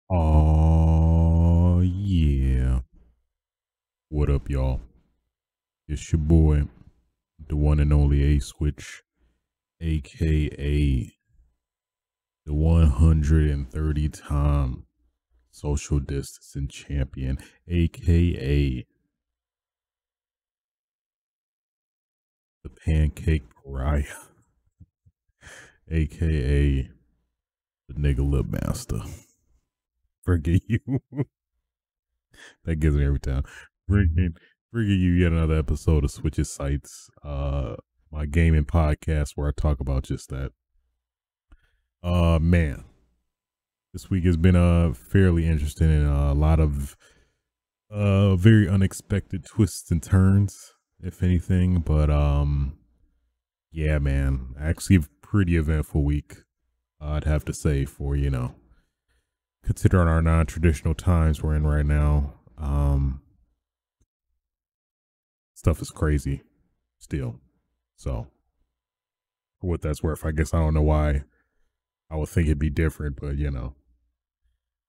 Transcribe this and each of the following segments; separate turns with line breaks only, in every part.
Oh yeah. What up, y'all? It's your boy, the one and only A Switch, aka the 130 time social distancing champion, aka the pancake pariah, aka the nigga lip master. Forget you. That gives me every time. Bringing you yet another episode of Switches Sites, my gaming podcast where I talk about just that. Man, this week has been fairly interesting and a lot of very unexpected twists and turns, if anything. But yeah, man, actually a pretty eventful week. I'd have to say for considering our non-traditional times we're in right now. Stuff is crazy still. So for what that's worth, I guess I don't know why I would think it'd be different, but the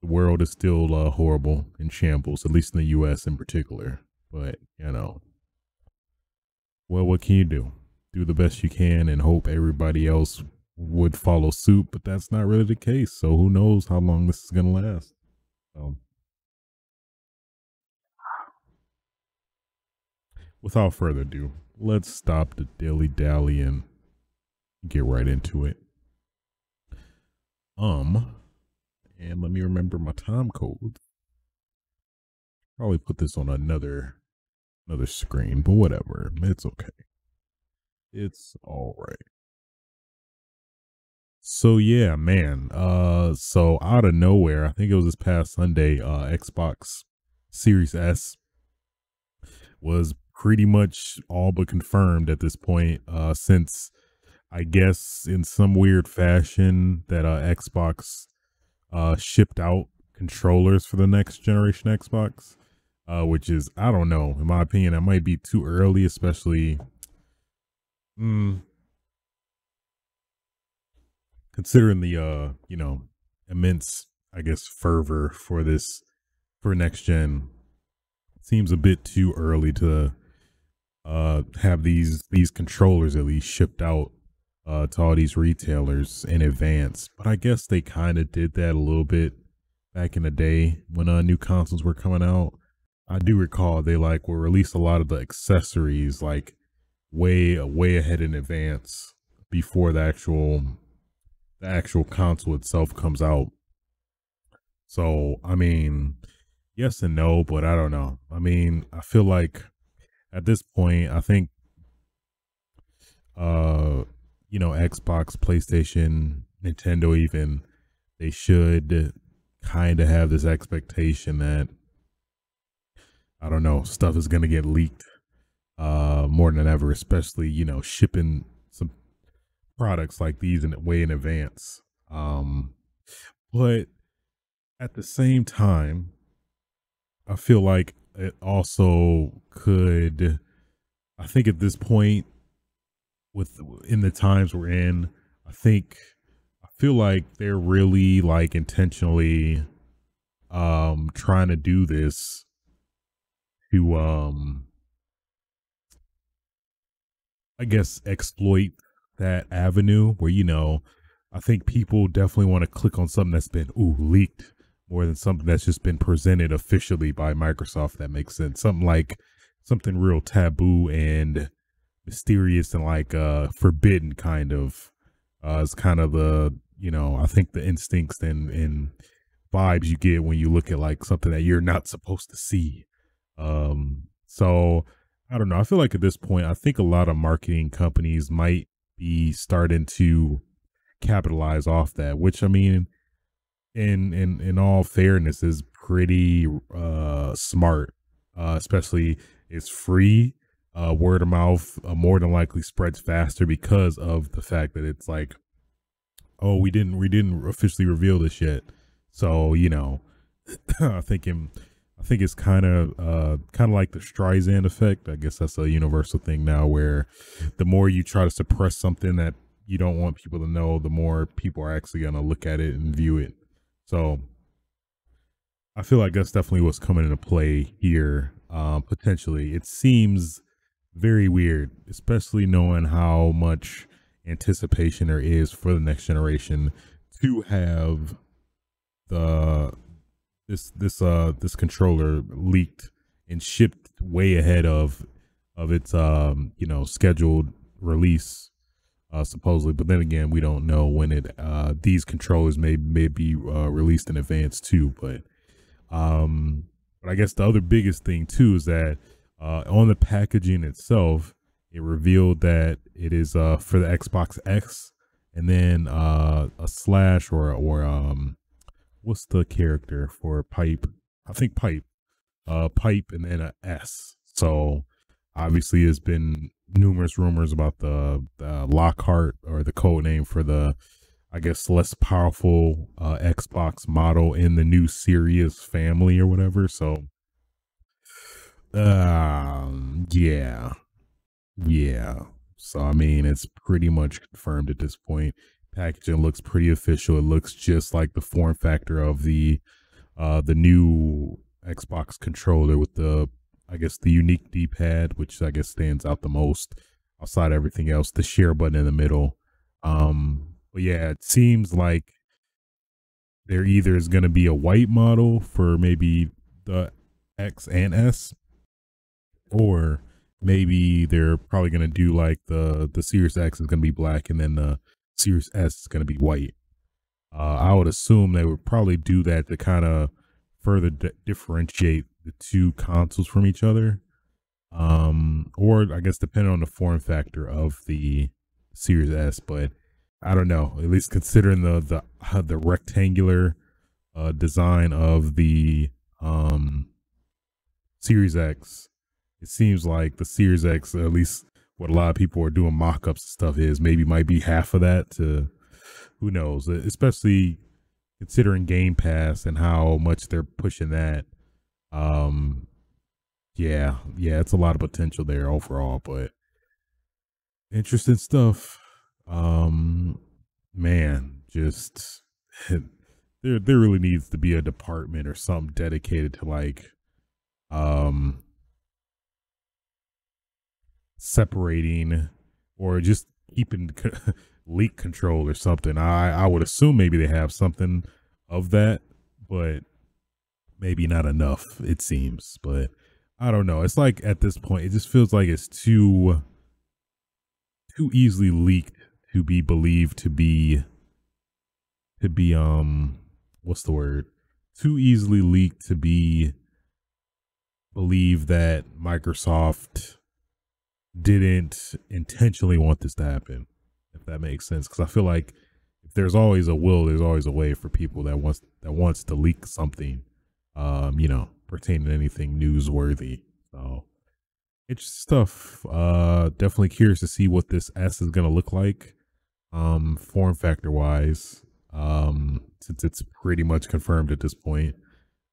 world is still horrible in shambles, at least in the U.S. in particular. But well, what can you do? Do the best you can and hope everybody else would follow suit, but that's not really the case. So who knows how long this is gonna last? Without further ado, let's stop the dilly dally and get right into it. And let me remember my time code. Probably put this on another screen, but whatever. It's okay. It's all right. So yeah, man. So out of nowhere, I think it was this past Sunday, Xbox Series S was pretty much all but confirmed at this point, since I guess in some weird fashion that Xbox shipped out controllers for the next generation Xbox, which is, I don't know, in my opinion, that might be too early, especially considering the immense, I guess, fervor for next gen. Seems a bit too early to have these controllers at least shipped out to all these retailers in advance. But I guess they kind of did that a little bit back in the day when new consoles were coming out. I do recall they will release a lot of the accessories like way ahead in advance before the actual console itself comes out. So I mean, yes and no, but I don't know. I mean, I feel like at this point, I think Xbox, PlayStation, Nintendo even, they should kind of have this expectation that, I don't know, stuff is going to get leaked more than ever, especially, shipping some products like these way in advance. But at the same time, I feel like it also could, I think at this point, in the times we're in, I feel like they're really intentionally trying to do this to I guess exploit that avenue where I think people definitely want to click on something that's been leaked more than something that's just been presented officially by Microsoft. That makes sense. Something real taboo and mysterious and forbidden kind of is kind of the I think the instincts and vibes you get when you look at something that you're not supposed to see. So I don't know. I feel like at this point, I think a lot of marketing companies might be starting to capitalize off that, which I mean, in all fairness, is pretty smart. Especially it's free. Word of mouth more than likely spreads faster because of the fact that it's oh, we didn't officially reveal this yet. So I think it's kind of like the Streisand effect. I guess that's a universal thing now, where the more you try to suppress something that you don't want people to know, the more people are actually going to look at it and view it. So I feel like that's definitely what's coming into play here. Potentially, it seems very weird, especially knowing how much anticipation there is for the next generation to have the this controller leaked and shipped way ahead of its scheduled release, supposedly. But then again, we don't know when it these controllers may be released in advance too. But I guess the other biggest thing too is that on the packaging itself, it revealed that it is for the Xbox X, and then a slash or what's the character for pipe? I think pipe. Pipe and then a S. So obviously there's been numerous rumors about the Lockhart, or the code name for the, I guess, less powerful Xbox model in the new Series family or whatever. So yeah. So I mean, it's pretty much confirmed at this point. Packaging looks pretty official. It looks just like the form factor of the new Xbox controller with the, I guess, the unique D-pad, which I guess stands out the most outside everything else, the share button in the middle. But yeah, it seems like there either is going to be a white model for maybe the X and S, or maybe they're probably going to do like the Series X is going to be black and then the Series S is going to be white. I would assume they would probably do that to kind of further differentiate the two consoles from each other. Or I guess depending on the form factor of the Series S, but I don't know. At least considering the rectangular design of the Series X, it seems like the Series X, at least what a lot of people are doing mock-ups and stuff, is maybe might be half of that to, who knows, especially considering Game Pass and how much they're pushing that. Yeah, it's a lot of potential there overall, but interesting stuff. Man, just there really needs to be a department or something dedicated to like separating or just keeping leak control or something. I would assume maybe they have something of that, but maybe not enough, it seems. But I don't know. It's like at this point, it just feels like it's too easily leaked to be believed to be what's the word? Too easily leaked to be believed that Microsoft didn't intentionally want this to happen, if that makes sense. Because I feel like if there's always a will, there's always a way for people that wants to leak something, pertaining to anything newsworthy. So interesting stuff. Definitely curious to see what this S is gonna look like, form factor wise, since it's pretty much confirmed at this point.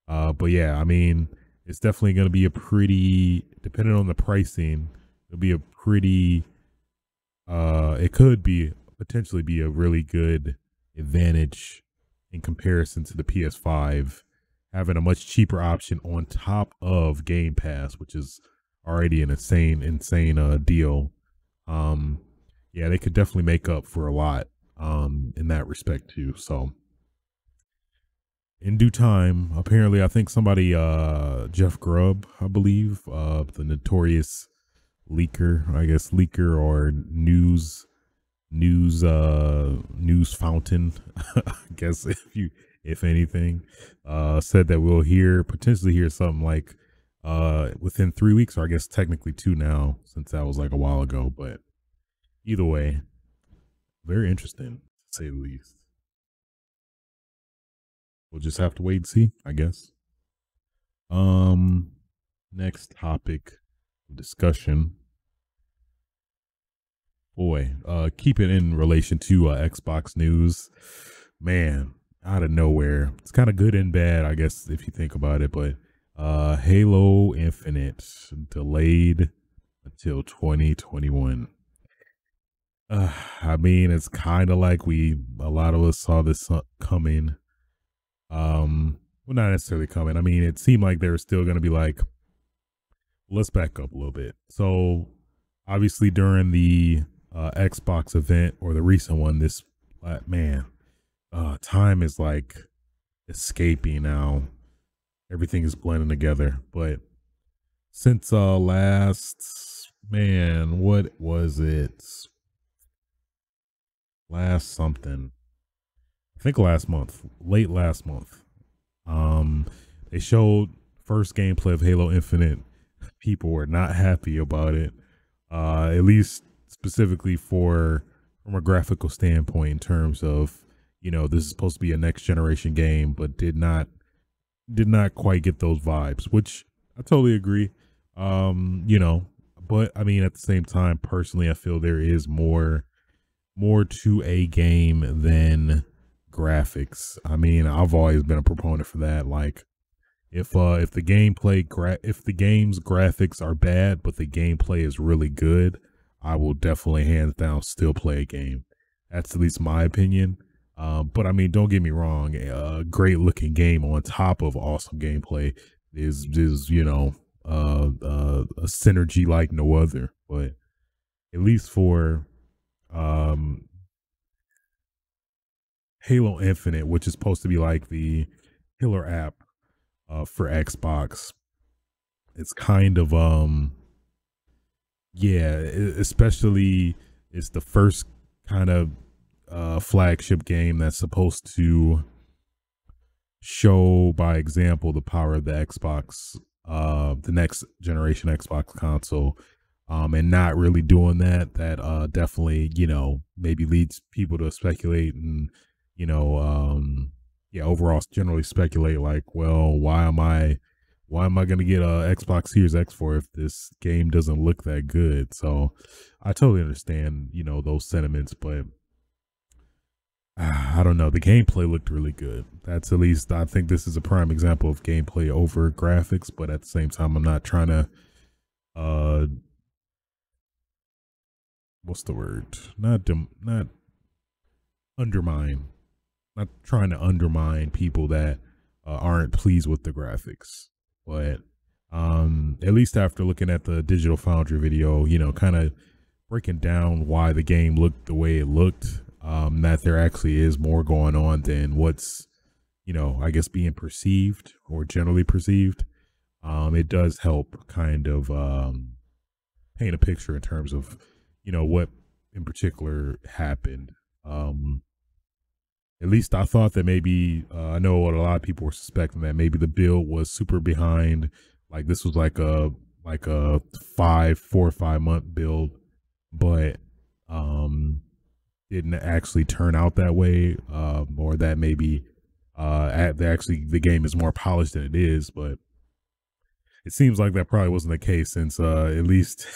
But yeah, I mean, it's definitely gonna be a pretty, depending on the pricing, it'll be a pretty, it could be potentially be a really good advantage in comparison to the PS5, having a much cheaper option on top of Game Pass, which is already an insane deal. Yeah, they could definitely make up for a lot in that respect too. So in due time, apparently, I think somebody, Jeff Grubb, I believe, the notorious leaker or news fountain, I guess, if anything, said that we'll potentially hear something like within 3 weeks, or I guess technically 2 now, since that was like a while ago. But either way, very interesting to say the least. We'll just have to wait and see, I guess. Next topic of discussion. Boy, keep it in relation to Xbox news. Man, out of nowhere. It's kind of good and bad, I guess, if you think about it, but Halo Infinite delayed until 2021. I mean, it's kind of like a lot of us saw this coming. well, not necessarily coming. I mean, it seemed like they were still going to be like, let's back up a little bit. So obviously during the Xbox event or the recent one, this man, time is like escaping now. Everything is blending together. But since last, man, what was it? Last something. I think last month, late last month. Um, they showed first gameplay of Halo Infinite. People were not happy about it. At least specifically from a graphical standpoint in terms of, this is supposed to be a next generation game, but did not quite get those vibes, which I totally agree. But I mean, at the same time, personally, I feel there is more to a game than graphics. I mean, I've always been a proponent for that. Like, if the if the game's graphics are bad, but the gameplay is really good, I will definitely hands down still play a game. That's at least my opinion. But I mean, don't get me wrong. A great looking game on top of awesome gameplay is a synergy like no other. But at least for um Halo Infinite, which is supposed to be like the killer app for Xbox, it's kind of yeah, especially it's the first kind of flagship game that's supposed to show by example the power of the Xbox, the next generation Xbox console. And not really doing that definitely, maybe leads people to speculate and, yeah, overall generally speculate like, well, why am I going to get a Xbox Series X for if this game doesn't look that good? So I totally understand, those sentiments, but I don't know. The gameplay looked really good. That's at least, I think this is a prime example of gameplay over graphics, but at the same time, I'm not trying to, what's the word? Not undermine. Not trying to undermine people that aren't pleased with the graphics, but at least after looking at the Digital Foundry video, kind of breaking down why the game looked the way it looked, that there actually is more going on than what's, I guess being perceived or generally perceived. It does help kind of paint a picture in terms of, what in particular happened. At least I thought that maybe, I know what a lot of people were suspecting, that maybe the build was super behind. Like this was like a 4 or 5 month build, but didn't actually turn out that way. Or that maybe actually the game is more polished than it is, but it seems like that probably wasn't the case, since at least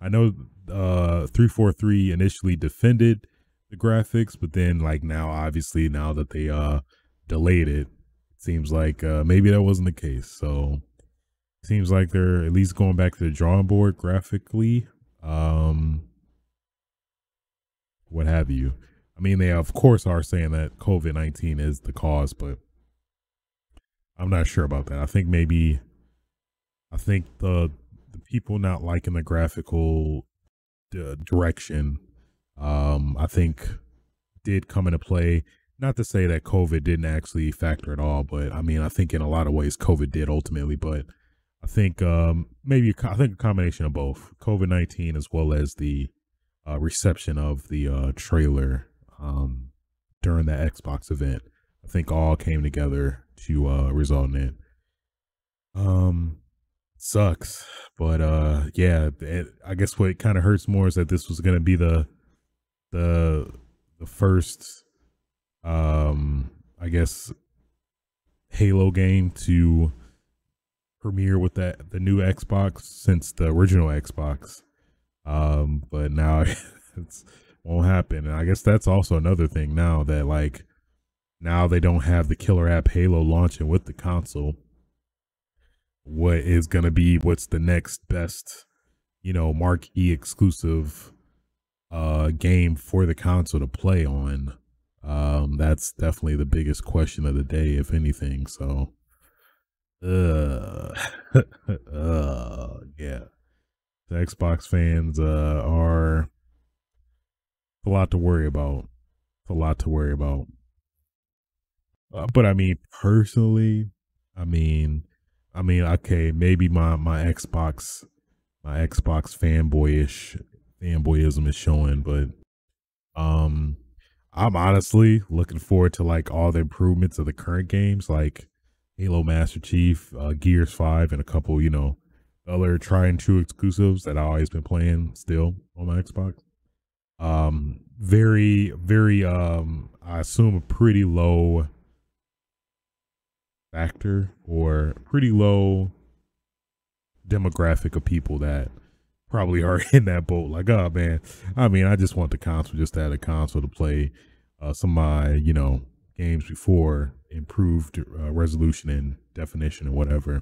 I know 343 initially defended the graphics, but then like now, obviously now that they delayed it, it seems like maybe that wasn't the case. So it seems like they're at least going back to the drawing board graphically, what have you. I mean, they of course are saying that COVID-19 is the cause, but I'm not sure about that. I think the people not liking the graphical direction, I think did come into play. Not to say that COVID didn't actually factor at all, but I mean, I think in a lot of ways COVID did ultimately. But I think I think a combination of both COVID-19 as well as the reception of the trailer during the Xbox event, I think all came together to result in it. Sucks, but yeah, I guess what kind of hurts more is that this was going to be the first I guess Halo game to premiere with the new Xbox since the original Xbox. But now it won't happen, and I guess that's also another thing now, that like now they don't have the killer app Halo launching with the console. What's the next best, marquee exclusive game for the console to play on? That's definitely the biggest question of the day, if anything. So Uh, yeah. The Xbox fans are a lot to worry about. It's a lot to worry about. But I mean, personally, I mean, okay, maybe my Xbox fanboyism is showing, but um, I'm honestly looking forward to like all the improvements of the current games, like Halo Master Chief, Gears 5, and a couple, other try and true exclusives that I've always been playing still on my Xbox. Very, very, I assume a pretty low factor or pretty low demographic of people that probably are in that boat. Like, oh man, I mean, I just want the console just to have a console to play some of my, games before improved resolution and definition and whatever.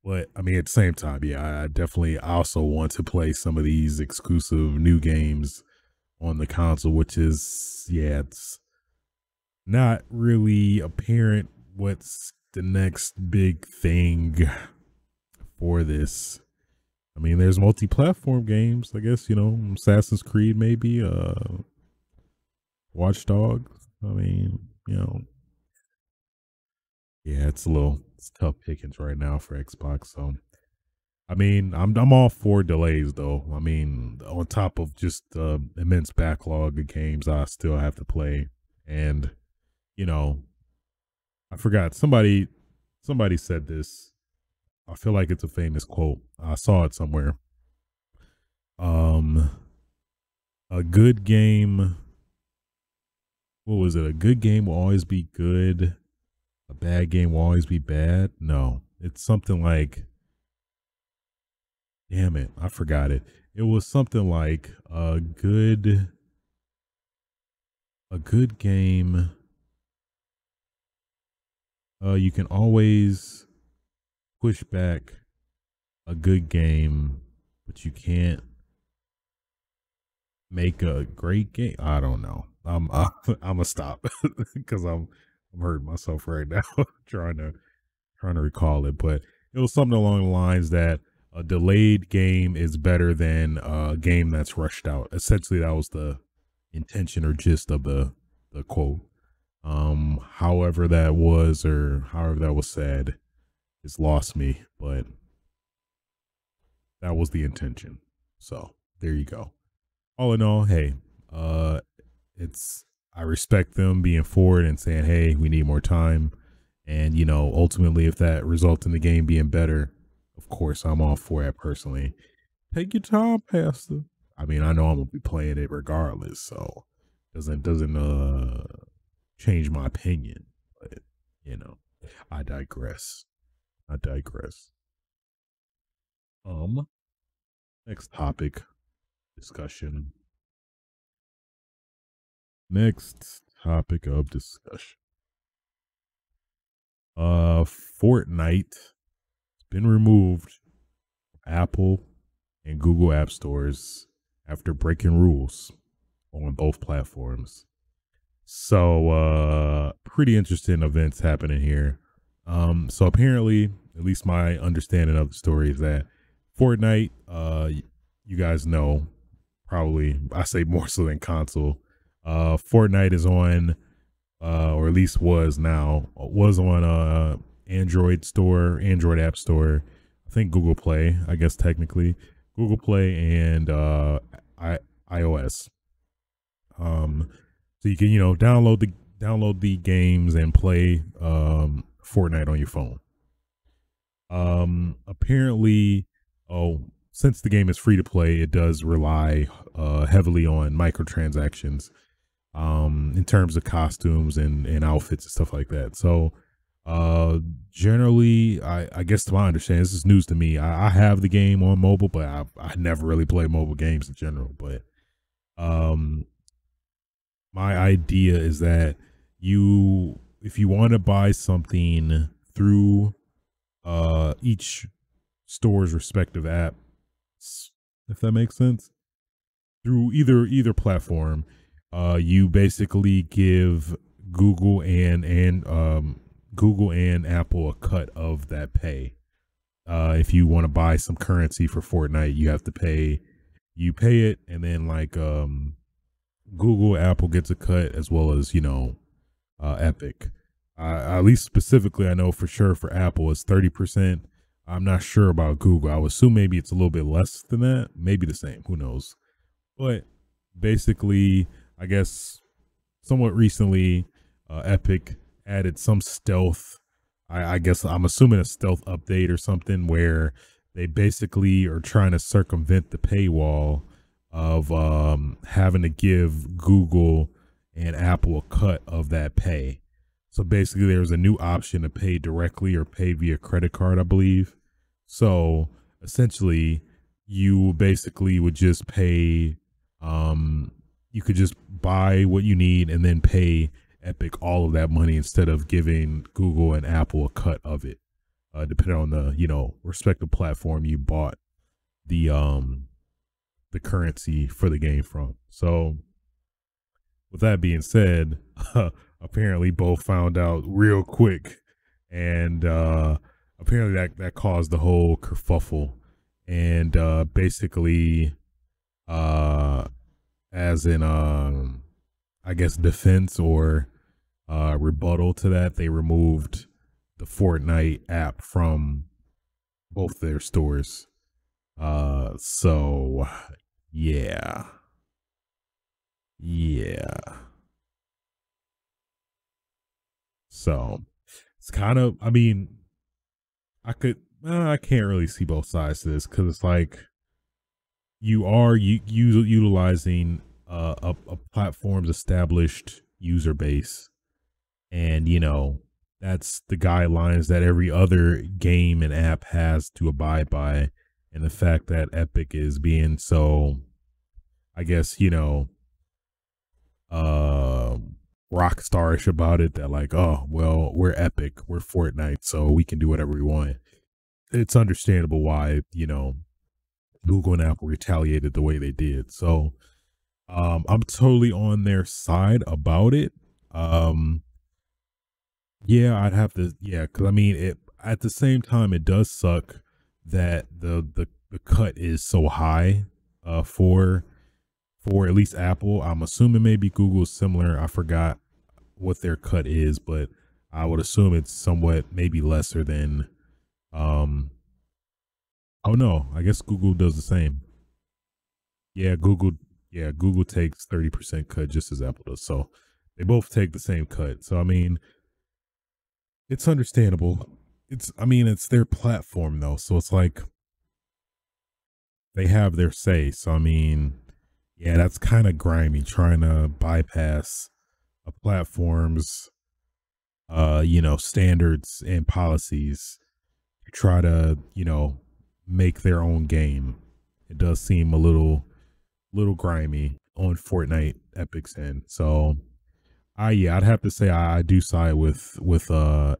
But I mean, at the same time, yeah, I definitely also want to play some of these exclusive new games on the console, which is, yeah, it's not really apparent what's the next big thing for this. I mean, there's multi-platform games, I guess, Assassin's Creed maybe, Watch Dogs. I mean, yeah, it's tough pickings right now for Xbox. So, I mean, I'm all for delays though. I mean, on top of just the immense backlog of games I still have to play, and you know, I forgot somebody said this. I feel like it's a famous quote. I saw it somewhere. Um, a good game. What was it? A good game will always be good. A bad game will always be bad. No, it's something like, damn it, I forgot it. It was something like a good game. You can always push back a good game, but you can't make a great game. I don't know. I'm gonna stop because I'm hurting myself right now trying to recall it, but it was something along the lines that a delayed game is better than a game that's rushed out. Essentially, that was the intention or gist of the quote. However that was, or however that was said, it's lost me, but that was the intention. So there you go. All in all, hey, uh, it's I respect them being forward and saying, hey, we need more time. And, ultimately, if that results in the game being better, of course, I'm all for it personally. Take your time, Pastor. I mean, I know I'm gonna be playing it regardless, so doesn't change my opinion. But you know, I digress. I digress. Um, next topic discussion. Next topic of discussion. Fortnite has been removed from Apple and Google App Stores after breaking rules on both platforms. So pretty interesting events happening here. So apparently, at least my understanding of the story is that Fortnite, you guys know, probably I say more so than console. Fortnite is on or at least was on Android App Store, I think Google Play, I guess technically Google Play and iOS. So you can download the games and play Fortnite on your phone. Apparently, since the game is free to play, it does rely heavily on microtransactions in terms of costumes and outfits and stuff like that. So generally, I guess to my understanding, this is news to me. I have the game on mobile, but I never really play mobile games in general. But um my idea is that if you want to buy something through each store's respective apps, if that makes sense, through either platform, you basically give Google and Google and Apple a cut of that pay. If you want to buy some currency for Fortnite, you have to pay. You pay it, and then like Google, Apple gets a cut as well as Epic. At least specifically, I know for sure for Apple it's 30%. I'm not sure about Google. I would assume maybe it's a little bit less than that, maybe the same. Who knows? But basically, I guess somewhat recently, Epic added some stealth. I guess I'm assuming a stealth update or something where they basically are trying to circumvent the paywall of having to give Google and Apple a cut of that pay. So basically, there's a new option to pay directly or pay via credit card, I believe. So essentially, you basically would just pay. You could just buy what you need and then pay Epic all of that money instead of giving Google and Apple a cut of it, depending on the respective platform you bought the currency for the game from. So with that being said, apparently both found out real quick, and apparently that caused the whole kerfuffle, and basically as in I guess defense or rebuttal to that, they removed the Fortnite app from both their stores. So yeah. So it's kind of, I mean, I can't really see both sides to this, because it's like you are utilizing a platform's established user base, and that's the guidelines that every other game and app has to abide by. And the fact that Epic is being so, I guess, rockstarish about it, that like, oh well, we're Epic, we're Fortnite, so we can do whatever we want. It's understandable why Google and Apple retaliated the way they did. So I'm totally on their side about it. Yeah, I'd have to, because I mean, it at the same time, it does suck that the cut is so high for at least Apple. I'm assuming maybe Google's similar. I forgot what their cut is, but I would assume it's somewhat maybe lesser than oh no, I guess Google does the same. Yeah, Google takes 30% cut just as Apple does. So they both take the same cut. So I mean, it's understandable. It's their platform though. So it's like they have their say. So I mean, yeah, that's kind of grimy, trying to bypass a platform's standards and policies to try to, make their own game. It does seem a little grimy on Fortnite Epic's end. So I'd have to say I do side with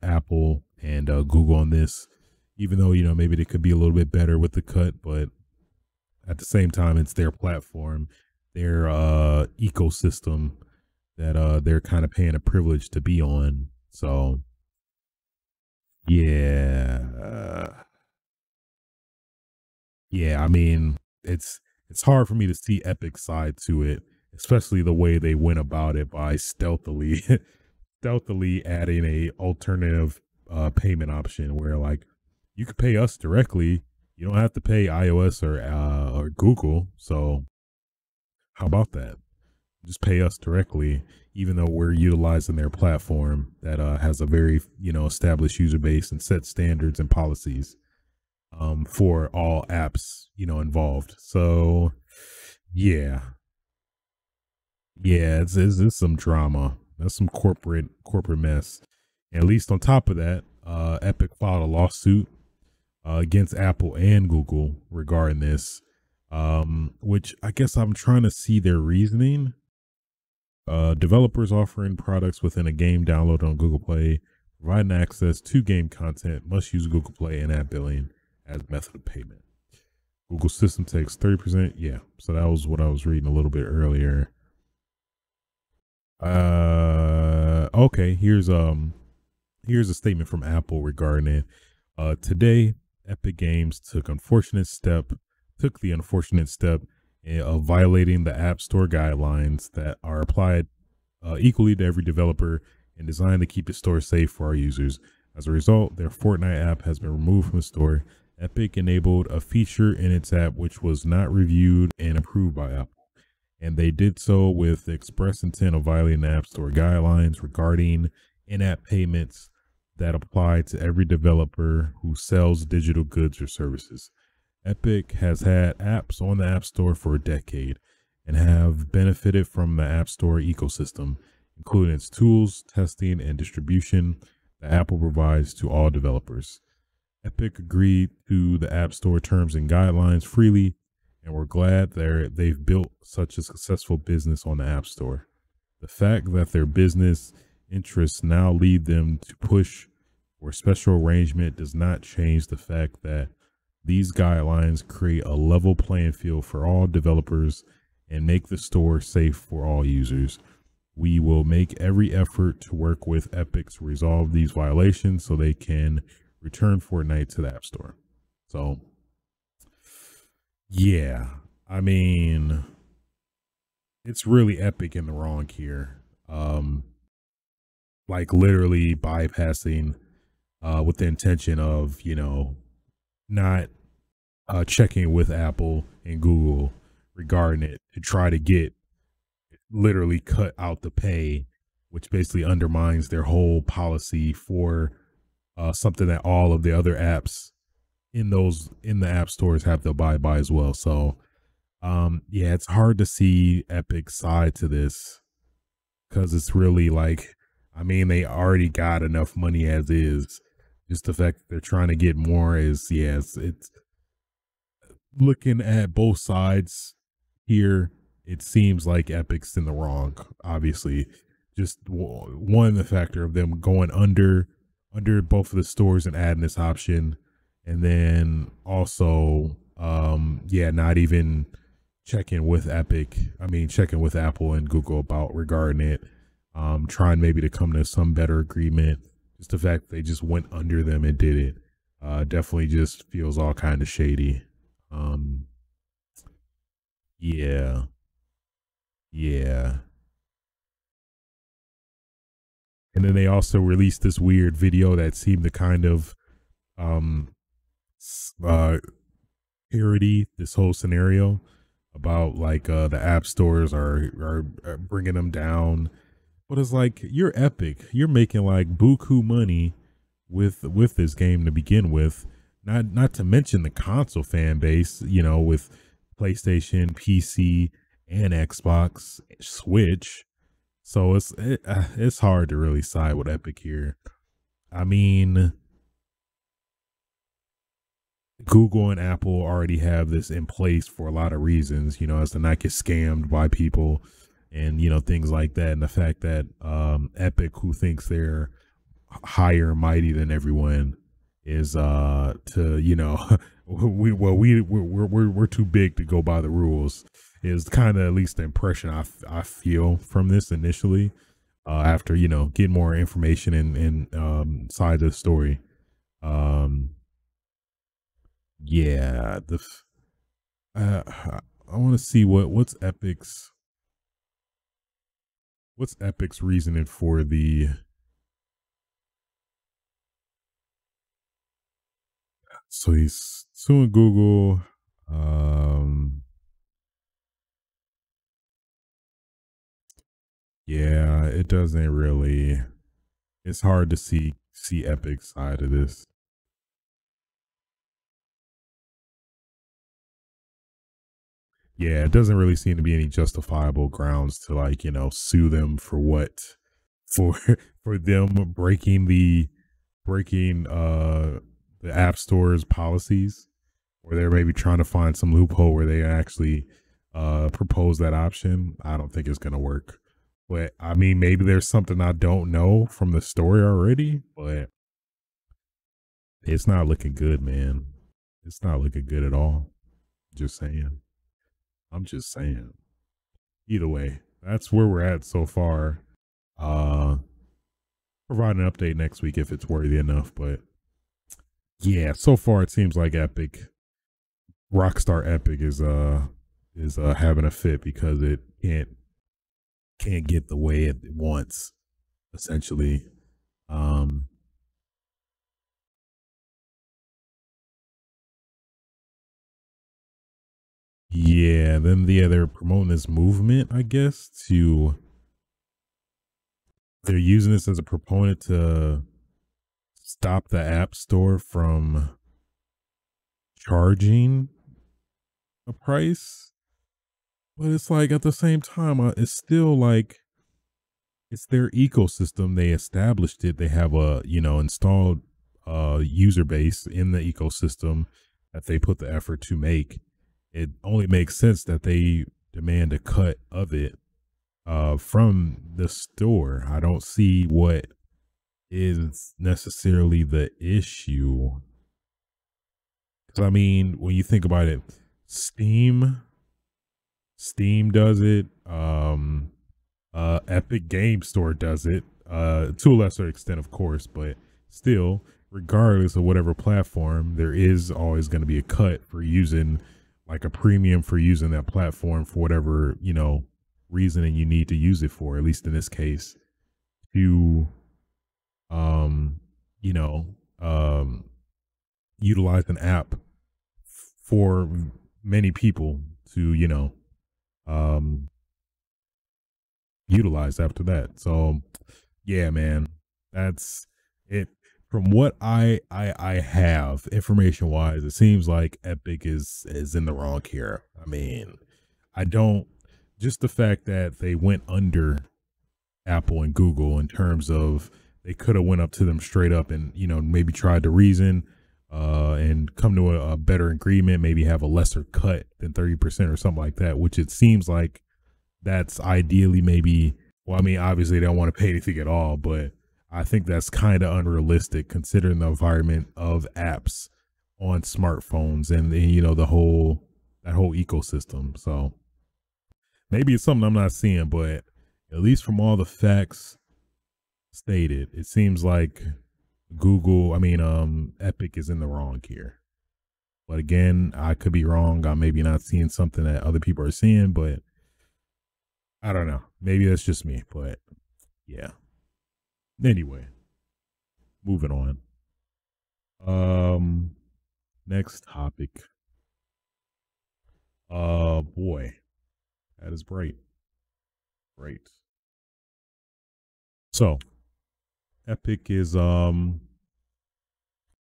Apple and Google on this, even though maybe they could be a little bit better with the cut, but at the same time, it's their platform, their ecosystem that they're kind of paying a privilege to be on. So yeah, I mean, it's hard for me to see Epic's side to it, especially the way they went about it by stealthily stealthily adding a alternative payment option where like you could pay us directly. You don't have to pay iOS or Google. So how about that? Just pay us directly, even though we're utilizing their platform that has a very established user base and set standards and policies for all apps involved. So yeah, it's some drama. That's some corporate mess. And at least on top of that, Epic filed a lawsuit against Apple and Google regarding this, which I guess I'm trying to see their reasoning. Developers offering products within a game download on Google Play, providing access to game content, must use Google Play and app billing as method of payment. Google system takes 30%. Yeah, so that was what I was reading a little bit earlier. Okay, here's Here's a statement from Apple regarding it. Today, Epic Games took the unfortunate step of violating the App Store guidelines that are applied equally to every developer and designed to keep the store safe for our users. As a result, their Fortnite app has been removed from the store. Epic enabled a feature in its app which was not reviewed and approved by Apple, and they did so with the express intent of violating the App Store guidelines regarding in-app payments that apply to every developer who sells digital goods or services. Epic has had apps on the App Store for a decade and have benefited from the App Store ecosystem, including its tools, testing, and distribution that Apple provides to all developers. Epic agreed to the App Store terms and guidelines freely, and we're glad they've built such a successful business on the App Store. The fact that their business interests now lead them to push for a special arrangement does not change the fact that these guidelines create a level playing field for all developers and make the store safe for all users. We will make every effort to work with Epic to resolve these violations so they can return Fortnite to the App Store. So, yeah, I mean, it's really Epic in the wrong here. Like literally bypassing with the intention of, not checking with Apple and Google regarding it to try to get literally cut out the pay, which basically undermines their whole policy for something that all of the other apps in the app stores have to abide by as well. So yeah, it's hard to see Epic's side to this because it's really like, I mean, they already got enough money as is. Just the fact that they're trying to get more is, yes, it's looking at both sides here. It seems like Epic's in the wrong, obviously. Just one, the factor of them going under both of the stores and adding this option. And then also, yeah, not even checking with checking with Apple and Google about regarding it. Trying maybe to come to some better agreement. Just the fact that they just went under them and did it, definitely just feels all kind of shady. Yeah, yeah. And then they also released this weird video that seemed to kind of um uh parody this whole scenario about like the app stores are bringing them down. But it's like, you're Epic, you're making like buku money with this game to begin with, not to mention the console fan base, with PlayStation, PC, and Xbox, Switch. So it's hard to really side with Epic here. I mean, Google and Apple already have this in place for a lot of reasons, as to not get scammed by people and, things like that. And the fact that Epic, who thinks they're higher and mighty than everyone, is to, we're too big to go by the rules, is kind of at least the impression I feel from this initially, after, getting more information and side of the story. Yeah, I want to see what's Epic's reasoning for the. So he's suing Google. Yeah, it doesn't really. It's hard to see Epic's side of this. Yeah, it doesn't really seem to be any justifiable grounds to like, sue them for what, for for them breaking the app store's policies, or they're maybe trying to find some loophole where they actually propose that option. I don't think it's gonna work. But I mean, maybe there's something I don't know from the story already, but it's not looking good, man. It's not looking good at all. Just saying. I'm just saying. Either way, that's where we're at so far. Uh provide an update next week if it's worthy enough. But yeah, so far it seems like Rockstar Epic is having a fit because it can't get the way it wants, essentially. Um, yeah, then they're promoting this movement, I guess, to they're using this as a proponent to stop the App Store from charging a price. But it's like at the same time, it's still like it's their ecosystem. They established it. They have a installed user base in the ecosystem that they put the effort to make. It only makes sense that they demand a cut of it from the store. I don't see what is necessarily the issue. Because I mean, when you think about it, Steam does it. Epic Game Store does it. To a lesser extent, of course, but still, regardless of whatever platform, there is always going to be a cut for using like a premium for using that platform for whatever, reasoning you need to use it for, at least in this case, to um, you know, um utilize an app for many people to, um utilize after that. So yeah, man, that's it. From what I have information wise, it seems like Epic is in the wrong here. I mean, I don't just the fact that they went under Apple and Google in terms of they could have went up to them straight up and maybe tried to reason and come to a better agreement, maybe have a lesser cut than 30% or something like that, which it seems like that's ideally maybe, well, I mean, obviously they don't want to pay anything at all, but I think that's kind of unrealistic considering the environment of apps on smartphones and that whole ecosystem. So maybe it's something I'm not seeing, but at least from all the facts stated, it seems like Epic is in the wrong here. But again, I could be wrong. I'm maybe not seeing something that other people are seeing, but I don't know. Maybe that's just me, but yeah. Anyway, moving on. Next topic. Boy, that is bright. Great. So, Epic is not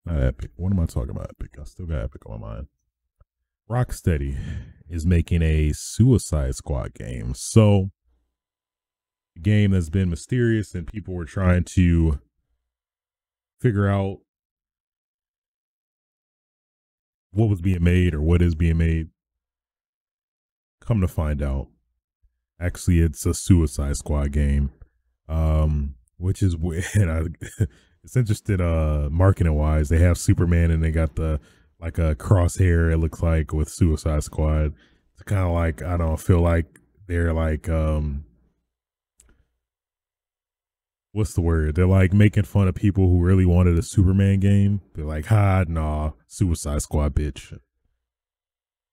Epic. What am I talking about? Epic. I still got Epic on my mind. Rocksteady is making a Suicide Squad game. So, a game that's been mysterious and people were trying to figure out what was being made or what is being made. Come to find out, actually, it's a Suicide Squad game, which is weird. It's interesting, marketing wise. They have Superman and they got the like a crosshair. It looks like with Suicide Squad. It's kind of like I don't feel like they're like what's the word? They're like making fun of people who really wanted a Superman game. They're like, ha, nah, Suicide Squad, bitch.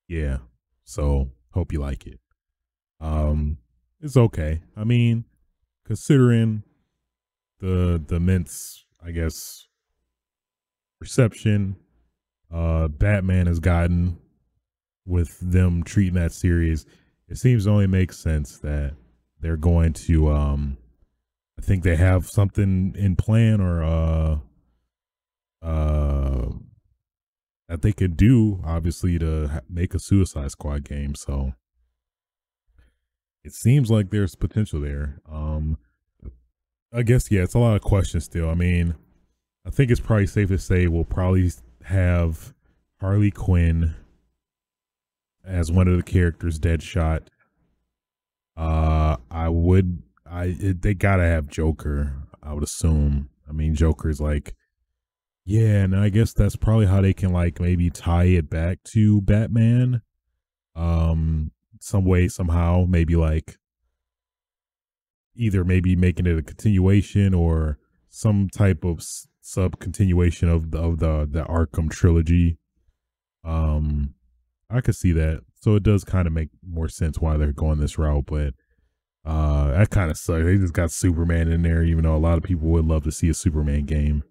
Yeah. So hope you like it. It's okay. I mean, considering the immense, I guess, reception Batman has gotten with them treating that series, it seems to only make sense that they're going to I think they have something in plan or that they could do, obviously, to make a Suicide Squad game. So it seems like there's potential there. I guess, yeah, it's a lot of questions still. I mean, I think it's probably safe to say we'll probably have Harley Quinn as one of the characters, Deadshot. They gotta have Joker, I would assume. I mean, Joker's like, yeah, and I guess that's probably how they can like maybe tie it back to Batman. Some way, somehow, maybe like either maybe making it a continuation or some type of sub continuation of the Arkham trilogy. Um, I could see that. So it does kind of make more sense why they're going this route, but that kind of sucks. They just got Superman in there, even though a lot of people would love to see a Superman game.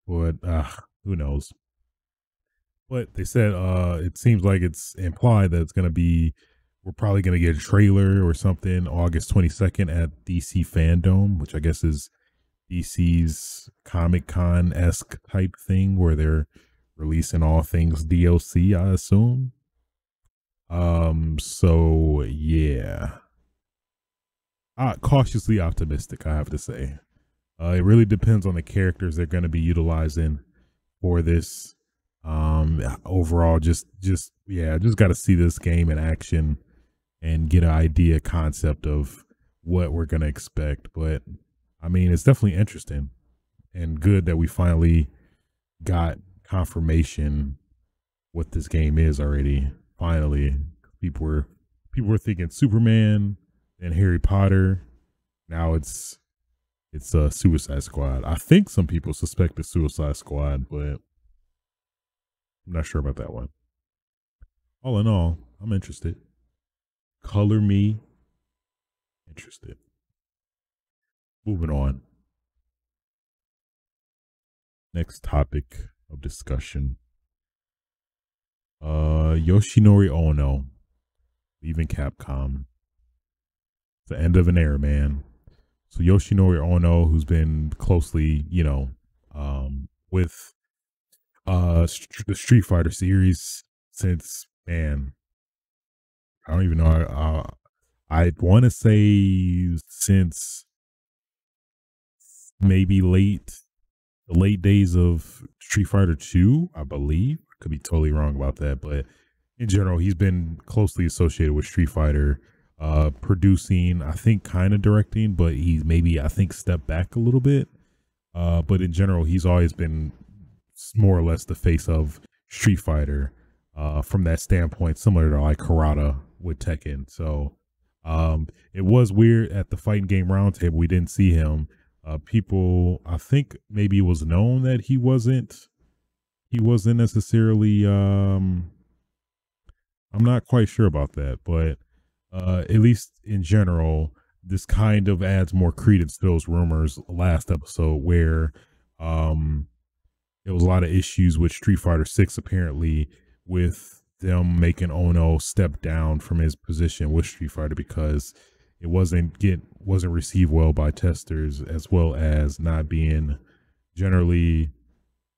But who knows? But they said it seems like it's implied that it's gonna be we're probably gonna get a trailer or something August 22nd at DC Fandom, which I guess is DC's Comic Con esque type thing where they're releasing all things DLC, I assume. So yeah. Cautiously optimistic, I have to say. It really depends on the characters they're going to be utilizing for this. Overall, just got to see this game in action and get an idea, concept of what we're going to expect. But I mean, it's definitely interesting and good that we finally got confirmation what this game is already. Finally, people were thinking Superman and Harry Potter. Now it's Suicide Squad. I think some people suspect the Suicide Squad, but I'm not sure about that one. All in all, I'm interested. Color me interested. Moving on. Next topic of discussion. Yoshinori Ono leaving Capcom. It's the end of an era, man. So Yoshinori Ono, who's been closely, with the Street Fighter series since, man, I don't even know. I want to say since maybe the late days of Street Fighter 2, I believe. Could be totally wrong about that, but in general, he's been closely associated with Street Fighter, producing, I think, kind of directing, but he's maybe, I think, stepped back a little bit. But in general, he's always been more or less the face of Street Fighter, from that standpoint, similar to like Karada with Tekken. So it was weird at the Fighting Game Roundtable. We didn't see him. People, I think maybe it was known that he wasn't necessarily, I'm not quite sure about that, but at least in general, this kind of adds more credence to those rumors last episode where there was a lot of issues with Street Fighter 6 apparently, with them making Ono step down from his position with Street Fighter because it wasn't received well by testers, as well as not being generally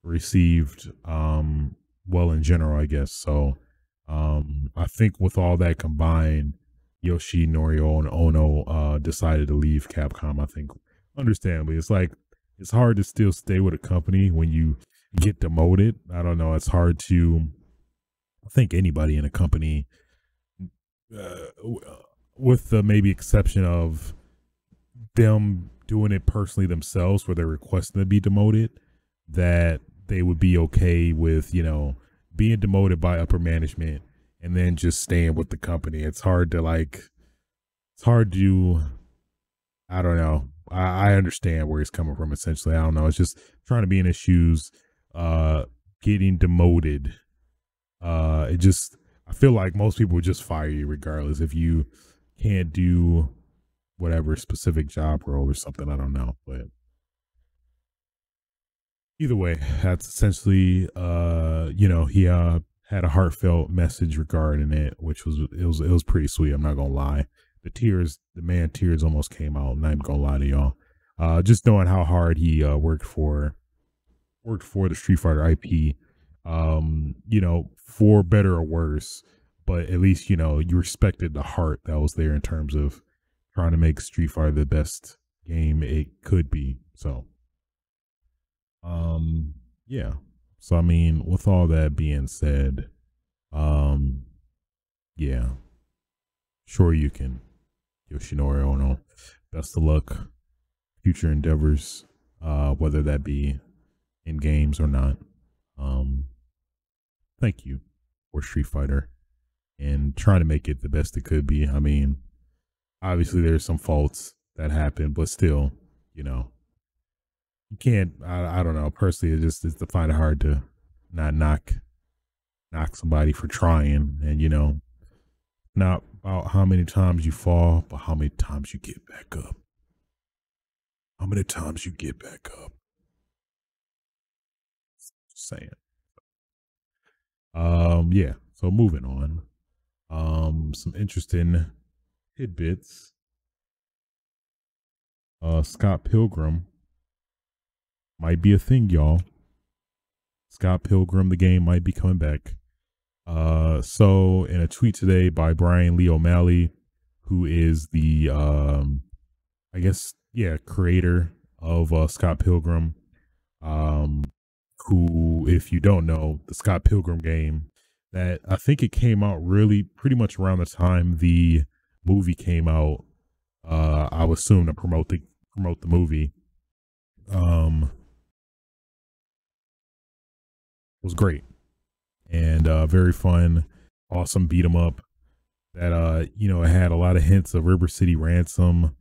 received well in general, I guess. So I think with all that combined, Yoshinori Ono decided to leave Capcom. I think understandably, it's hard to still stay with a company when you get demoted. I don't know, it's hard to, I think anybody in a company, with the maybe exception of them doing it personally themselves where they're requesting to be demoted, that they would be okay with, being demoted by upper management and then just staying with the company. It's hard to I don't know. I understand where he's coming from essentially. I don't know. It's just trying to be in his shoes, getting demoted. I feel like most people would just fire you regardless if you can't do whatever specific job role or something. I don't know, but either way, that's essentially, he had a heartfelt message regarding it, which was pretty sweet. I'm not gonna lie, tears almost came out. I'm not even gonna lie to y'all. Just knowing how hard he worked for the Street Fighter IP, for better or worse, but at least you respected the heart that was there in terms of trying to make Street Fighter the best game it could be. So yeah. So I mean, with all that being said, yeah, sure you can, Yoshinori Ono. Best of luck, future endeavors, whether that be in games or not. Thank you for Street Fighter and trying to make it the best it could be. I mean, obviously there's some faults that happen, but still, you can't. I don't know. Personally, it just it's to find it hard to not knock somebody for trying, and not about how many times you fall, but how many times you get back up. How many times you get back up. Just saying. Yeah. So moving on. Some interesting tidbits. Scott Pilgrim might be a thing, y'all. Scott Pilgrim, the game might be coming back. So in a tweet today by Brian Lee O'Malley, who is the I guess creator of Scott Pilgrim, who, if you don't know, the Scott Pilgrim game, that I think it came out really pretty much around the time the movie came out. I would assume to promote the movie. Was great and very fun, awesome beat 'em up. That it had a lot of hints of River City Ransom,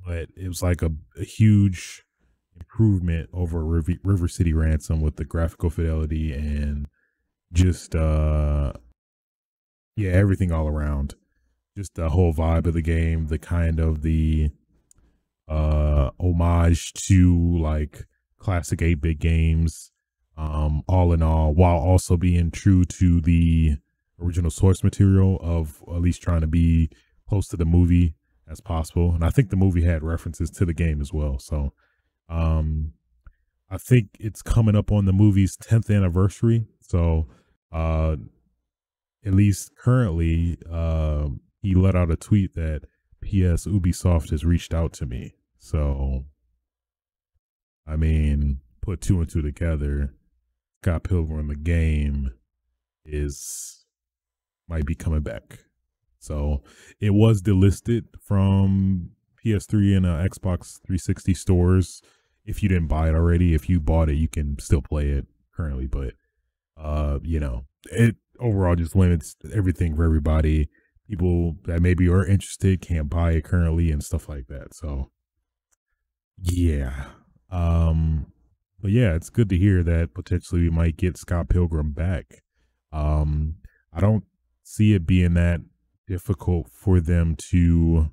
but it was like a huge improvement over River City Ransom with the graphical fidelity and just everything all around. Just the whole vibe of the game, the kind of the homage to like classic 8-bit games, all in all, while also being true to the original source material of at least trying to be close to the movie as possible. And I think the movie had references to the game as well. So I think it's coming up on the movie's 10th anniversary. So at least currently, he let out a tweet that PS Ubisoft has reached out to me. So, I mean, put two and two together. Scott Pilgrim, the game, might be coming back. So it was delisted from PS3 and Xbox 360 stores. If you didn't buy it already, if you bought it, you can still play it currently. But it overall just limits everything for everybody. People that maybe are interested can't buy it currently and stuff like that. So yeah. But yeah, it's good to hear that potentially we might get Scott Pilgrim back. I don't see it being that difficult for them to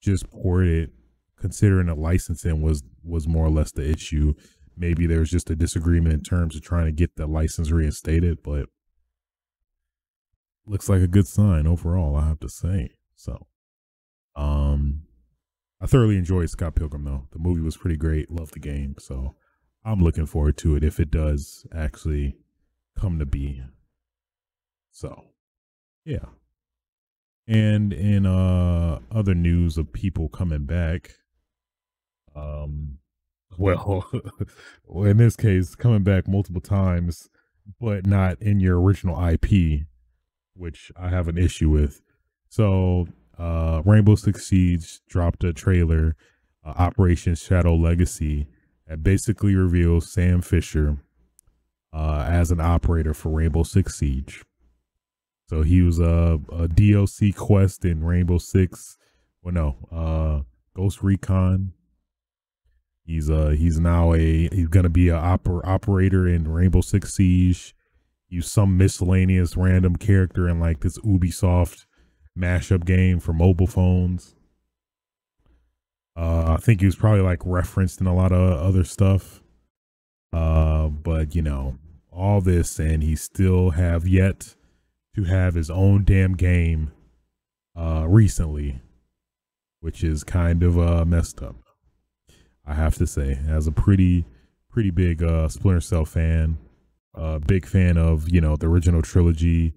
just port it, considering the licensing was more or less the issue. Maybe there's just a disagreement in terms of trying to get the license reinstated, but looks like a good sign overall, I have to say. So, I thoroughly enjoyed Scott Pilgrim though. The movie was pretty great. Love the game. So I'm looking forward to it if it does actually come to be. So yeah. And in other news of people coming back, well, in this case, coming back multiple times, but not in your original IP, which I have an issue with. So, Rainbow Six Siege dropped a trailer, Operation Shadow Legacy, that basically reveals Sam Fisher as an operator for Rainbow Six Siege. So he was a DLC quest in Rainbow Six. Well, no, Ghost Recon. He's now he's gonna be a operator in Rainbow Six Siege. He's some miscellaneous random character in like this Ubisoft mashup game for mobile phones. I think he was probably like referenced in a lot of other stuff. But all this, and he still have yet to have his own damn game recently, which is kind of messed up, I have to say. As a pretty big Splinter Cell fan, big fan of the original trilogy.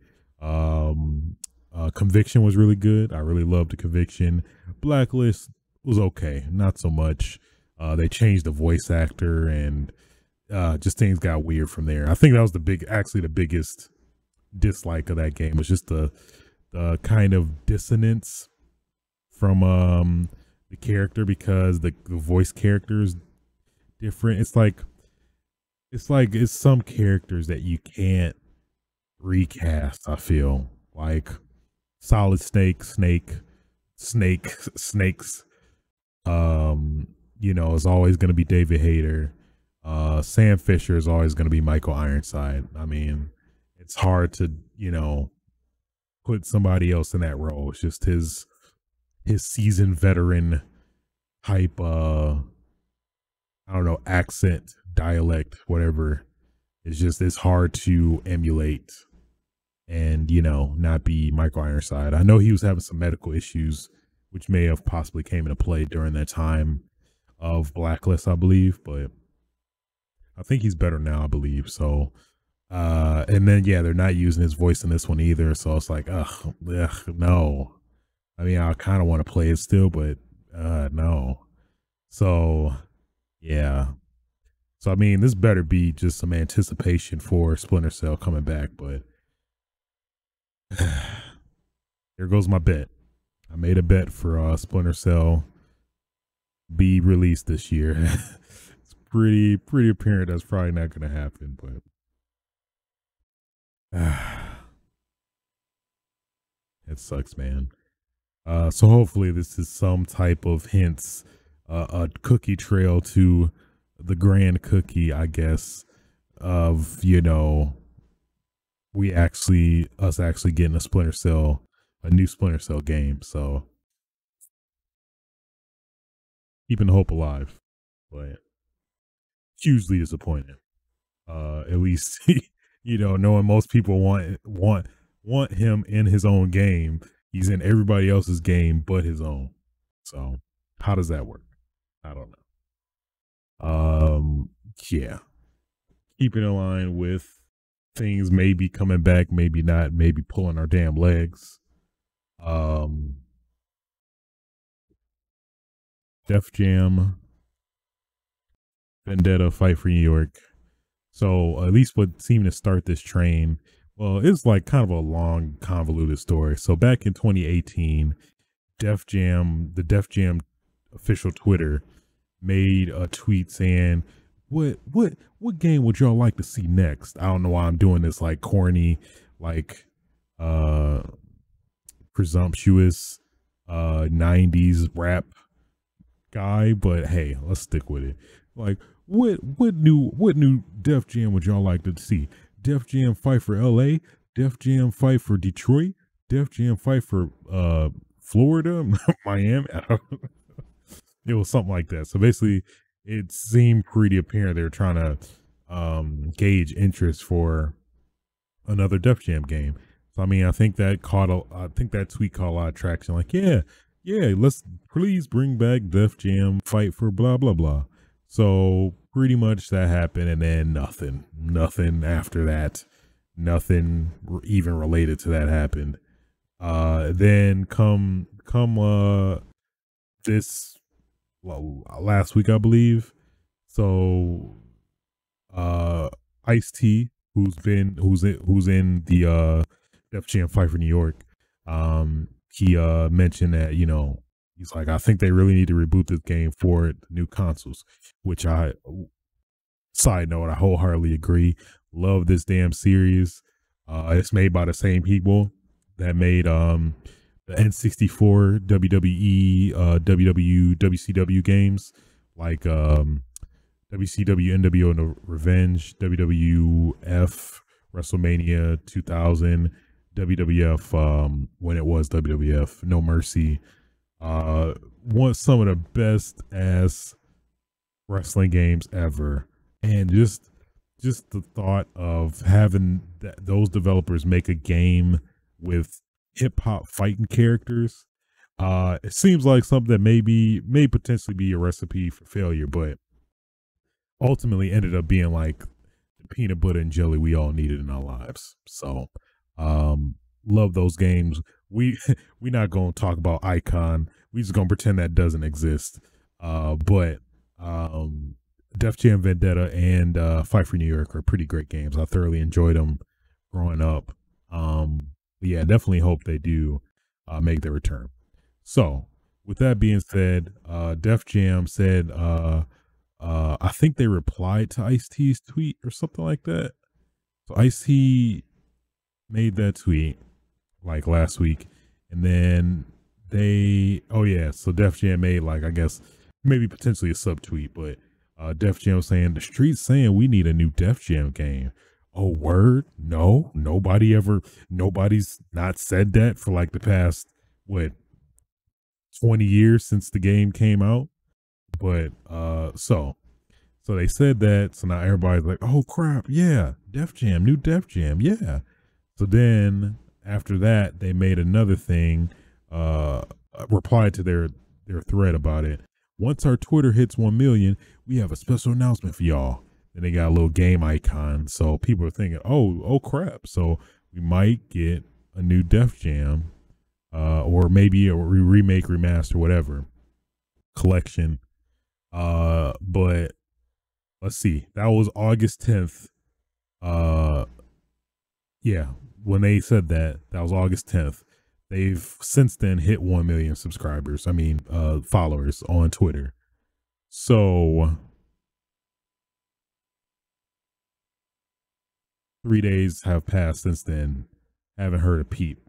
Conviction was really good. I really loved the Conviction. Blacklist was okay, not so much. They changed the voice actor, and just things got weird from there. I think that was the biggest dislike of that game, was just the kind of dissonance from the character, because the voice character is different. It's some characters that you can't recast. I feel like Solid Snake, snakes. is always going to be David Hayter. Sam Fisher is always going to be Michael Ironside. I mean, it's hard to, put somebody else in that role. It's just his seasoned veteran type I don't know, accent, dialect, whatever. It's hard to emulate and, not be Michael Ironside. I know he was having some medical issues which may have possibly came into play during that time of Blacklist, I believe, but I think he's better now, I believe. So and then they're not using his voice in this one either. So it's like, ugh, no. I mean, I kind of want to play it still, but no. So yeah. So I mean, this better be just some anticipation for Splinter Cell coming back, but there goes my bet. I made a bet for Splinter Cell be released this year. It's pretty apparent that's probably not going to happen, but it sucks, man. So hopefully this is some type of hints, a cookie trail to the grand cookie, I guess, of, us actually getting a new Splinter Cell game. So keeping the hope alive, but hugely disappointed. At least, knowing most people want him in his own game. He's in everybody else's game but his own. So how does that work? I don't know. Yeah. Keeping in line with things maybe coming back, maybe not, maybe pulling our damn legs. Def Jam, Vendetta, Fight for New York. So at least what seemed to start this train, well, it's like kind of a long, convoluted story. So back in 2018, the Def Jam official Twitter made a tweet saying, what game would y'all like to see next? I don't know why I'm doing this like corny, like presumptuous 90s rap guy, but hey, let's stick with it. Like, what new Def Jam would y'all like to see? Def Jam fight for LA, Def Jam fight for Detroit, Def Jam fight for Florida, Miami. It was something like that. So basically it seemed pretty apparent they were trying to gauge interest for another Def Jam game. So I mean, I think that tweet caught a lot of traction. Like, yeah, let's please bring back Def Jam fight for blah blah blah. So pretty much that happened, and then nothing after that, nothing even related to that happened. Then come this last week, I believe. So Ice-T, who's in the Def Jam Fight for New York, he mentioned that, he's like, I think they really need to reboot this game for the new consoles, which side note, I wholeheartedly agree. Love this damn series. It's made by the same people that made the N64, WWE, WCW games, like WCW NWO No Revenge, WWF WrestleMania 2000, WWF when it was WWF No Mercy. Want some of the best ass wrestling games ever, and just the thought of having those developers make a game with hip hop fighting characters, it seems like something that may potentially be a recipe for failure, but ultimately ended up being like the peanut butter and jelly we all needed in our lives. So love those games. We're not gonna talk about Icon. We just gonna pretend that doesn't exist. But Def Jam Vendetta and Fight for New York are pretty great games. I thoroughly enjoyed them growing up. Yeah, definitely hope they do make their return. So with that being said, Def Jam said I think they replied to Ice-T's tweet or something like that. So Ice-T made that tweet like last week, and then so Def Jam made, like, I guess maybe potentially a subtweet, but Def Jam saying the streets saying we need a new Def Jam game. Oh, word? No, nobody's not said that for like the past what 20 years since the game came out. But so they said that, so now everybody's like, oh crap, yeah, Def Jam, new Def Jam, yeah. So then after that, they made another thing, replied to their thread about it. Once our Twitter hits 1 million, we have a special announcement for y'all. Then they got a little game icon. So people are thinking, oh crap. So we might get a new Def Jam, or maybe a remake, remaster, whatever collection. But let's see. That was August 10th. Yeah, when they said that was August 10th. They've since then hit 1 million subscribers. I mean, followers on Twitter. So 3 days have passed since then. Haven't heard a peep.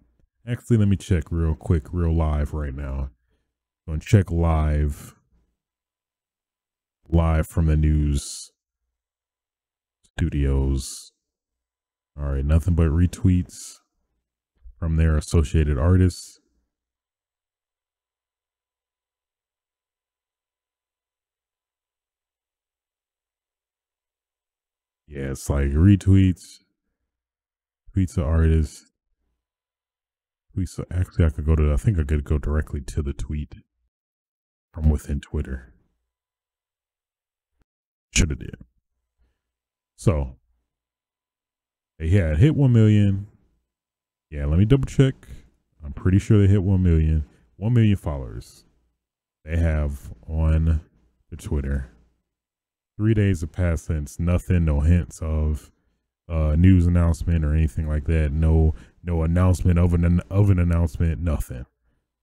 Actually, let me check real quick, real live right now. Going to check live from the news studios. All right, nothing but retweets from their associated artists. Yeah, it's like retweets, tweets of artists. Tweets. Actually, I think I could go directly to the tweet from within Twitter. Should have did. So, yeah, it hit 1 million. Yeah, let me double check. I'm pretty sure they hit 1 million. 1 million followers they have on the Twitter. 3 days have passed since. Nothing, no hints of news announcement or anything like that. No announcement of an announcement. Nothing.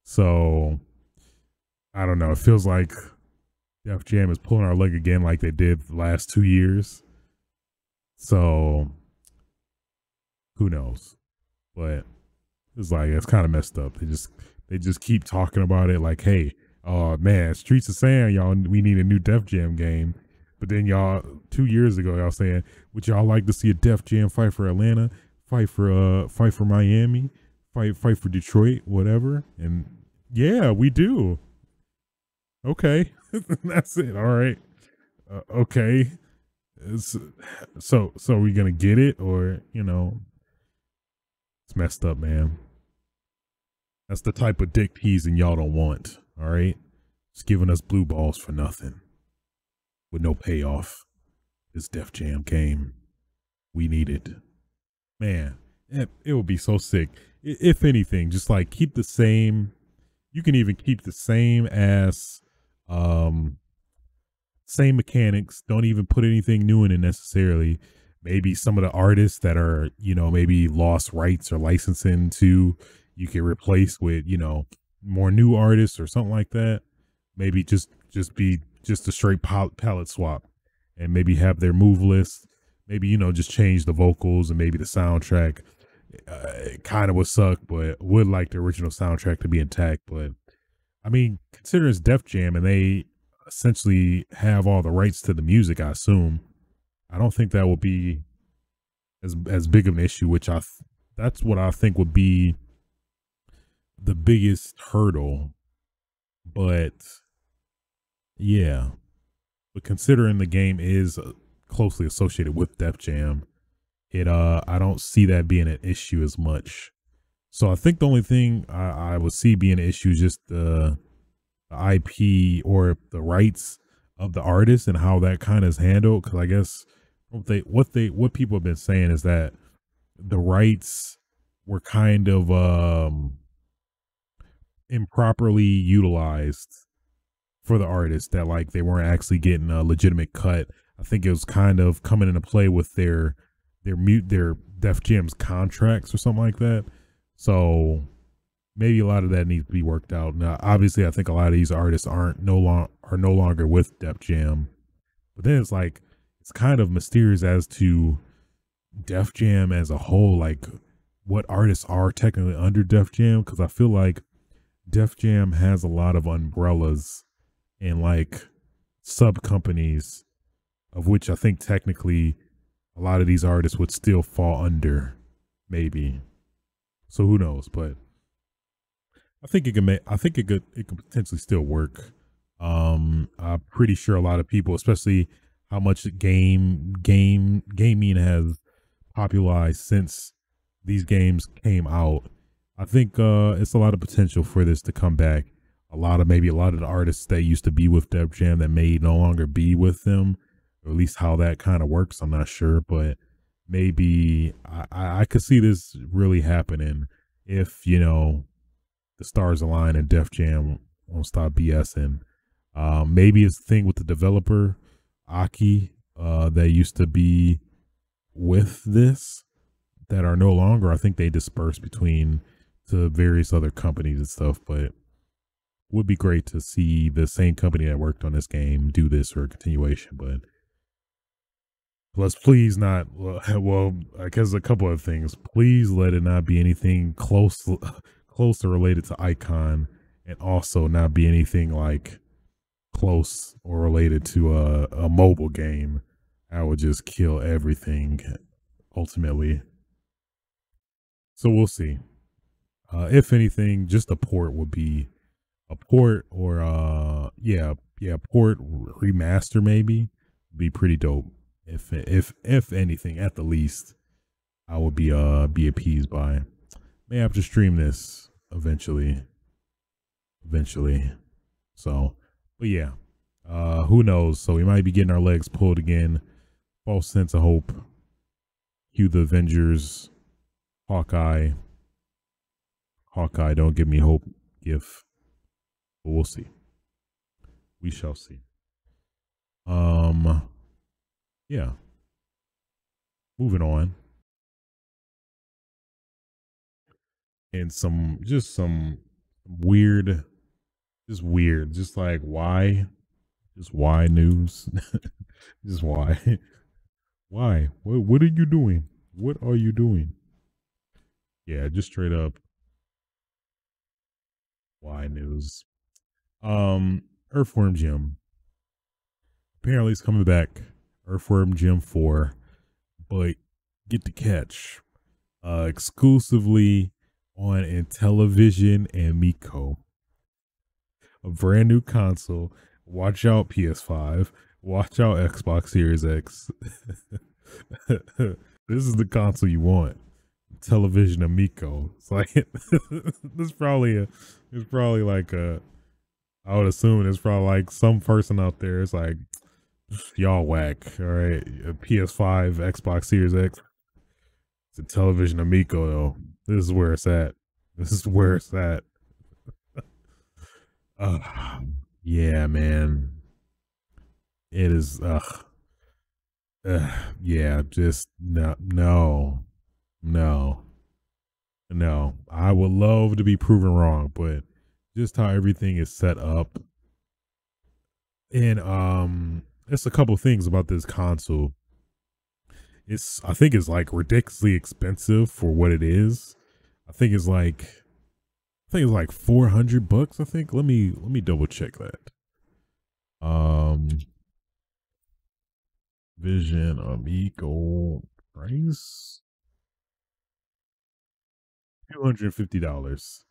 So I don't know. It feels like Def Jam is pulling our leg again, like they did the last 2 years. So who knows? But it's like it's kind of messed up. They just keep talking about it like, hey, man, Streets are saying y'all we need a new Def Jam game. But then y'all 2 years ago y'all saying, would y'all like to see a Def Jam fight for Atlanta, fight for Miami, fight for Detroit, whatever? And yeah, we do. Okay, that's it. All right. Okay. So are we gonna get it, or it's messed up, man. That's the type of dick teasing y'all don't want. All right, just giving us blue balls for nothing, with no payoff. This Def Jam game, we need it, man. It would be so sick. If anything, just like keep the same. You can even keep the same as same mechanics. Don't even put anything new in it necessarily. Maybe some of the artists that are, maybe lost rights or licensing to, you can replace with, more new artists or something like that. Maybe just be just a straight palette swap, and maybe have their move list. Maybe, just change the vocals and maybe the soundtrack. It kind of would suck, but would like the original soundtrack to be intact. But I mean, considering it's Def Jam and they essentially have all the rights to the music, I assume, I don't think that will be as big of an issue, which that's what I think would be the biggest hurdle. But yeah, but considering the game is closely associated with Def Jam, I don't see that being an issue as much. So I think the only thing I would see being an issue is just the IP or the rights of the artist and how that kind of is handled. Because I guess what people have been saying is that the rights were kind of improperly utilized for the artist, that like they weren't actually getting a legitimate cut. I think it was kind of coming into play with their Def Jam's contracts or something like that. So maybe a lot of that needs to be worked out. Now, obviously, I think a lot of these artists are no longer with Def Jam. But then it's like, it's kind of mysterious as to Def Jam as a whole, like what artists are technically under Def Jam. Because I feel like Def Jam has a lot of umbrellas and like sub companies, of which I think technically a lot of these artists would still fall under, maybe. So who knows? But I think it can make. I think it could potentially still work. I'm pretty sure a lot of people, especially how much gaming has popularized since these games came out. I think it's a lot of potential for this to come back. A lot of the artists that used to be with Def Jam that may no longer be with them, or at least how that kind of works. I'm not sure, but maybe I could see this really happening if the stars align and Def Jam won't stop BSing. Maybe it's the thing with the developer Aki that used to be with this that are no longer. I think they dispersed between to various other companies and stuff, but would be great to see the same company that worked on this game do this or a continuation. But let's please not. Well, I guess a couple of things. Please let it not be anything closer related to Icon, and also not be anything like close or related to a mobile game. I would just kill everything ultimately. So we'll see. If anything, just a port would be a port, or port remaster maybe be pretty dope. If anything, at the least, I would be appeased by. May have to stream this eventually. So, but yeah, who knows? So we might be getting our legs pulled again. False sense of hope. Cue the Avengers. Hawkeye, don't give me hope. If, but we'll see. We shall see. Yeah. Moving on. And some weird, just like why? Just why news? Just why? Why? What are you doing? What are you doing? Yeah, just straight up why news. Earthworm Jim. Apparently it's coming back. Earthworm Jim 4. But get the catch. Exclusively on Intellivision and Miko. A brand new console. Watch out PS5. Watch out Xbox Series X. This is the console you want. Television Amico. It's like it's probably like I would assume it's probably like some person out there. It's like y'all whack. All right, a PS5, Xbox Series X. It's a Television Amico though. This is where it's at. Yeah, man. It is. Yeah. Just no. I would love to be proven wrong, but just how everything is set up, and it's a couple things about this console. I think it's like ridiculously expensive for what it is. I think it's like $400. I think. Let me double check that. Vision Amigo price $250,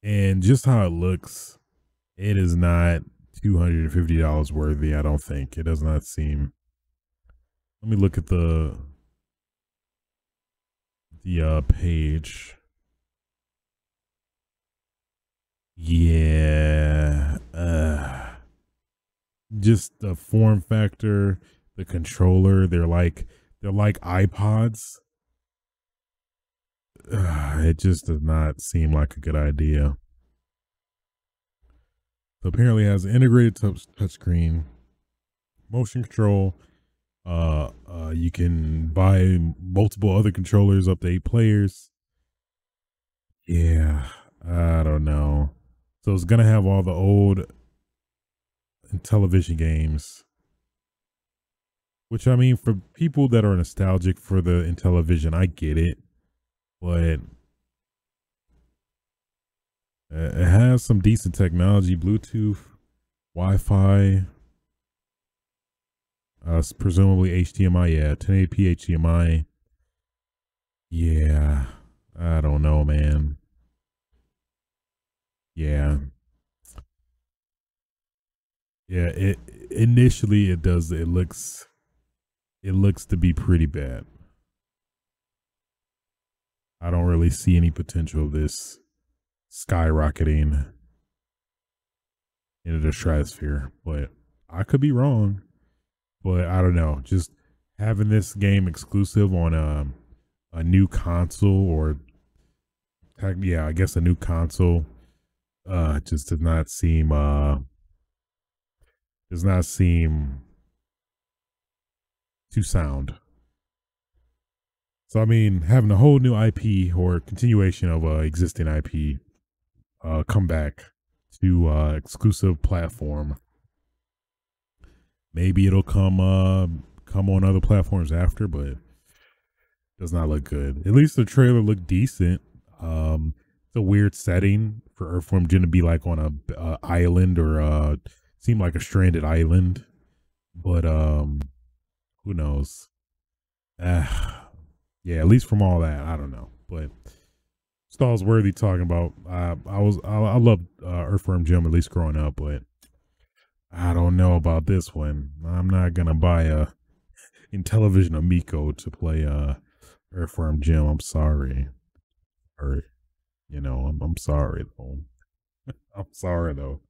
and just how it looks, it is not $250 worthy. I don't think it does not seem. Let me look at the page. Yeah, just the form factor, the controller. They're like iPods. It just does not seem like a good idea. So apparently it has an integrated touchscreen, motion control. You can buy multiple other controllers up to 8 players. Yeah, I don't know. So it's gonna have all the old television games, which I mean, for people that are nostalgic for the Intellivision, I get it, but it has some decent technology, Bluetooth, Wi-Fi, presumably HDMI. Yeah, 1080p HDMI. Yeah, I don't know, man. Yeah, yeah. It initially it does. It looks to be pretty bad. I don't really see any potential of this skyrocketing into the stratosphere, but I could be wrong. But I don't know. Just having this game exclusive on a new console, or yeah, I guess a new console, just does not seem too sound. So I mean, having a whole new IP or continuation of existing IP come back to exclusive platform. Maybe it'll come on other platforms after, but does not look good. At least the trailer looked decent. It's a weird setting for Earthworm Jim to be like on a island, or seem like a stranded island. But who knows? Yeah, at least from all that, I don't know. But Stall's worthy talking about. I loved Earthworm Jim, at least growing up, but I don't know about this one. I'm not gonna buy a Intellivision Amico to play Earthworm Jim. I'm sorry. Or I'm sorry though. I'm sorry though.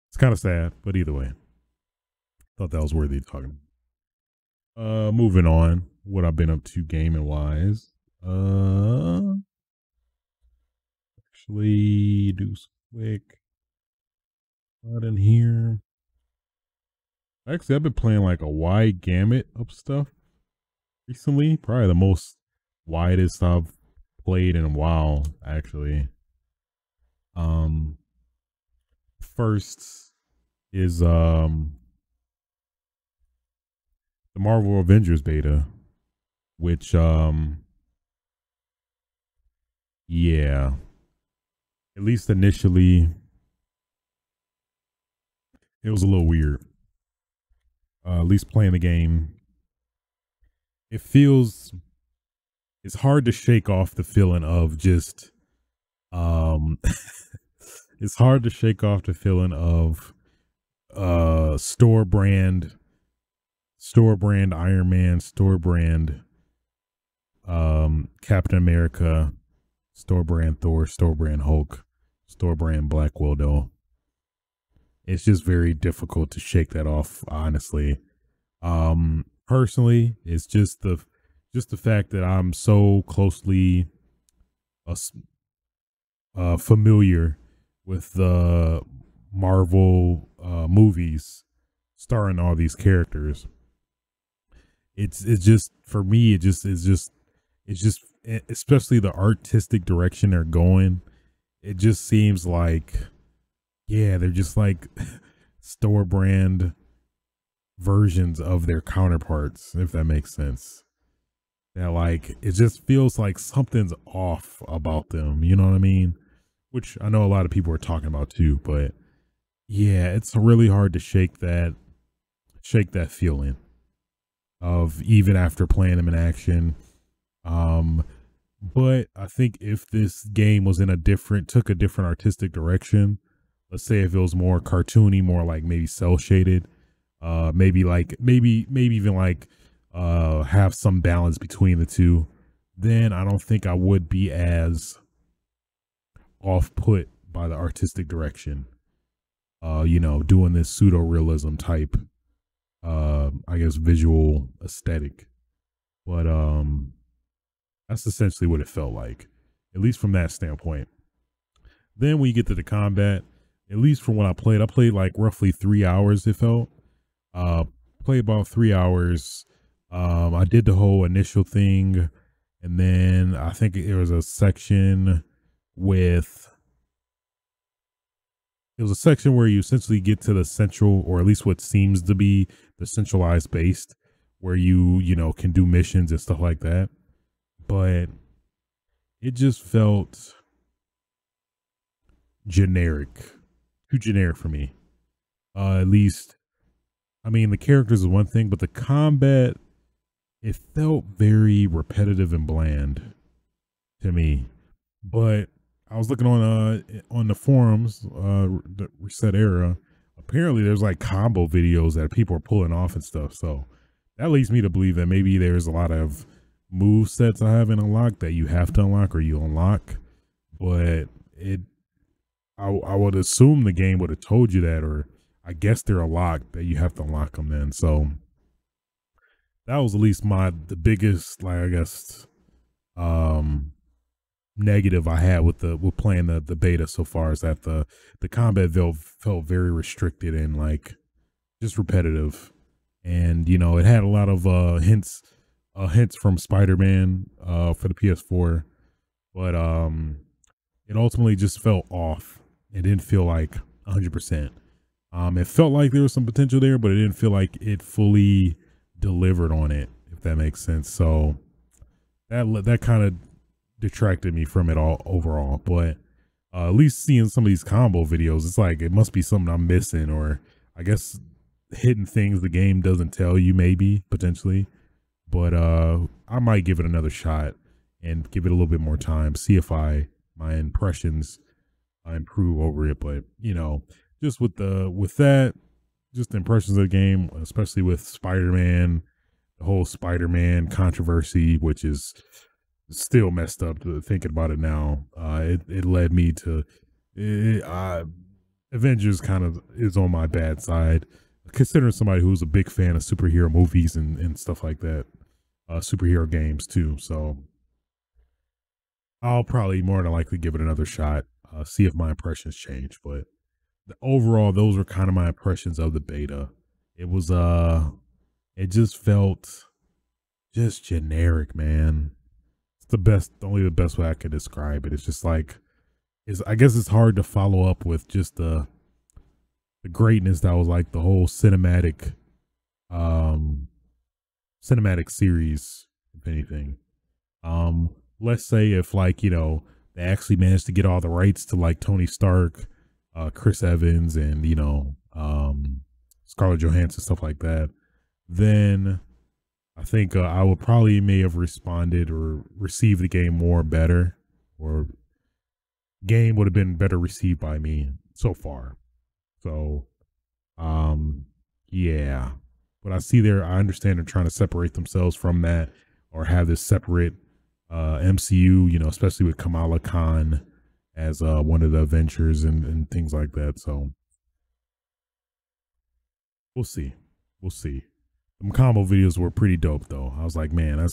It's kind of sad, but either way, thought that was worthy of talking. Moving on. What I've been up to gaming wise. Actually do some quick in here. Actually, I've been playing like a wide gamut of stuff recently. Probably the most widest I've played in a while, actually. First is the Marvel Avengers Beta, which yeah, at least initially it was a little weird. At least playing the game, it's hard to shake off the feeling of just it's hard to shake off the feeling of store brand Iron Man, store brand Captain America, store brand Thor, store brand Hulk, store brand Black Widow. It's just very difficult to shake that off, honestly. Personally, it's just the fact that I'm so closely familiar with the Marvel movies starring all these characters. It's just, for me, it's just especially the artistic direction they're going. It just seems like, yeah, they're just like store brand versions of their counterparts, if that makes sense. That, like, it just feels like something's off about them, you know what I mean? Which I know a lot of people are talking about too, but yeah, it's really hard to shake that feeling of, even after playing them in action. But I think if this game was took a different artistic direction, let's say if it was more cartoony, more like maybe cell shaded, maybe even like have some balance between the two, then I don't think I would be as off put by the artistic direction. Doing this pseudo realism type, I guess, visual aesthetic. But that's essentially what it felt like, at least from that standpoint. Then when you get to the combat, at least from what I played like roughly 3 hours, it felt. Played about 3 hours. I did the whole initial thing, and then I think it was a section where you essentially get to the central, or at least what seems to be the centralized base, where you can do missions and stuff like that. But it just felt generic too generic for me. At least, I mean, the characters is one thing, but the combat, it felt very repetitive and bland to me. But I was looking on the forums, the Reset Era. Apparently, there's like combo videos that people are pulling off and stuff. So that leads me to believe that maybe there's a lot of move sets I haven't unlocked that you have to unlock or you unlock. But I would assume the game would have told you that, or I guess they're unlocked that you have to unlock them then. So that was at least the biggest, like, I guess, negative I had with playing the beta so far, is that the combat felt very restricted and like just repetitive. And it had a lot of hints from Spider-Man for the PS4, but it ultimately just felt off. It didn't feel like 100%. It felt like there was some potential there, but it didn't feel like it fully delivered on it, if that makes sense. So that kind of detracted me from it all overall. But at least seeing some of these combo videos, it's like it must be something I'm missing, or I guess hidden things the game doesn't tell you, maybe potentially. But I might give it another shot and give it a little bit more time, see if my impressions improve over it. But just with that, just the impressions of the game, especially with Spider-Man, the whole Spider-Man controversy, which is still messed up thinking about it now. It led me to Avengers kind of is on my bad side, considering somebody who's a big fan of superhero movies and stuff like that, superhero games too. So I'll probably more than likely give it another shot, see if my impressions change. But overall, those were kind of my impressions of the beta. It was it just felt just generic, man. It's only the best way I could describe it. It's just like, I guess it's hard to follow up with just the greatness that was like the whole cinematic series, if anything. Let's say if like, they actually managed to get all the rights to like Tony Stark, Chris Evans, and Scarlett Johansson, stuff like that, then I think I would probably may have responded or received the game better, or game would have been better received by me so far. So, yeah. But I understand they're trying to separate themselves from that, or have this separate MCU, especially with Kamala Khan as one of the Avengers and things like that. So we'll see. Them combo videos were pretty dope though. I was like, man,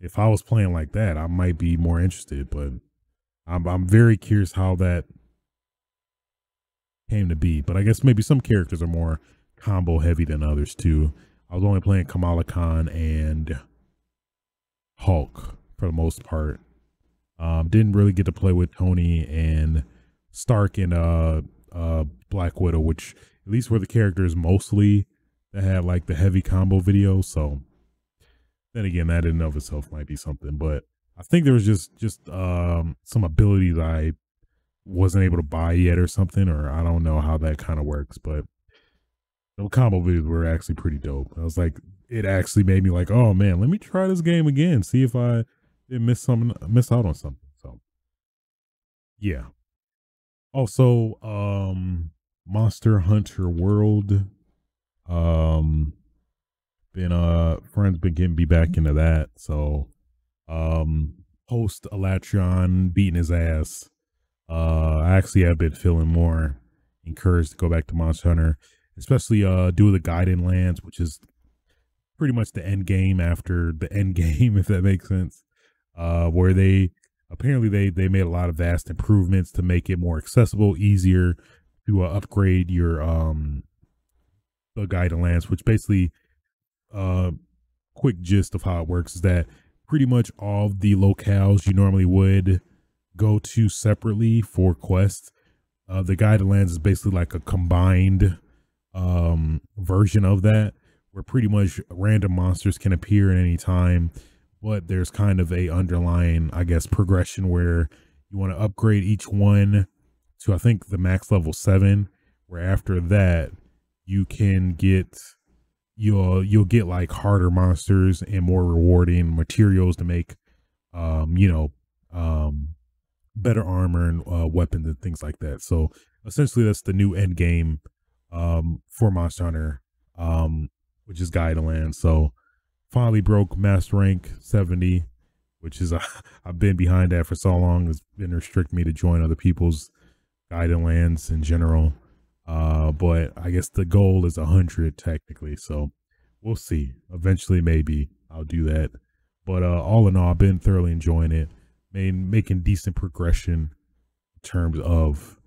if I was playing like that, I might be more interested. But I'm very curious how that came to be. But I guess maybe some characters are more combo heavy than others too. I was only playing Kamala Khan and Hulk for the most part. Didn't really get to play with Tony and Stark and Black Widow, which at least were the characters mostly that had like the heavy combo videos. So then again, that in and of itself might be something. But I think there was just some abilities I wasn't able to buy yet or something, or I don't know how that kind of works. But the combo videos were actually pretty dope. I was like, it actually made me like, oh man, let me try this game again, see if I didn't miss out on something. So yeah. Also, Monster Hunter World. Friends been getting me back into that. So post Elatron beating his ass, I actually have been feeling more encouraged to go back to Monster Hunter, especially do the Gaiden Lands, which is pretty much the end game after the end game, if that makes sense. Where they made a lot of vast improvements to make it more accessible, easier to upgrade your the Gaiden Lands, which basically quick gist of how it works is that pretty much all the locales you normally would go to separately for quests, the Gaiden Lands is basically like a combined version of that, where pretty much random monsters can appear at any time, but there's kind of a underlying, I guess, progression where you want to upgrade each one to, I think, the max level 7, where after that you can get you'll get like harder monsters and more rewarding materials to make you know better armor and weapons and things like that. So essentially that's the new end game for Monster Hunter, which is Guide to Land. So finally broke master rank 70, which is I've been behind that for so long. It's been restricting me to join other people's Guide to Lands in general. But I guess the goal is 100 technically. So we'll see. Eventually, maybe I'll do that. But all in all, I've been thoroughly enjoying it. Making decent progression in terms of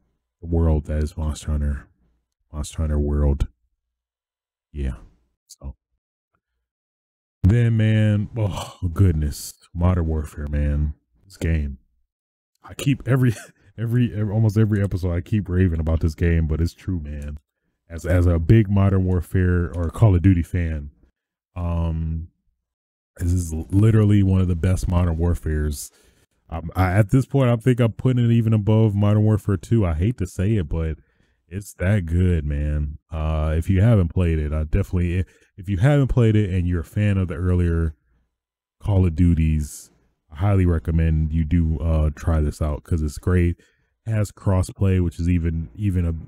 the world that is Monster Hunter. Monster Hunter World. Yeah. So then, man, oh goodness, Modern Warfare, man, this game. I keep almost every episode I keep raving about this game, but it's true, man. As a big Modern Warfare or Call of Duty fan, this is literally one of the best Modern Warfares. At this point, I think I'm putting it even above Modern Warfare 2. I hate to say it, but it's that good, man. If you haven't played it, if you haven't played it and you're a fan of the earlier Call of Duties, I highly recommend you do try this out because it's great. It has crossplay, which is even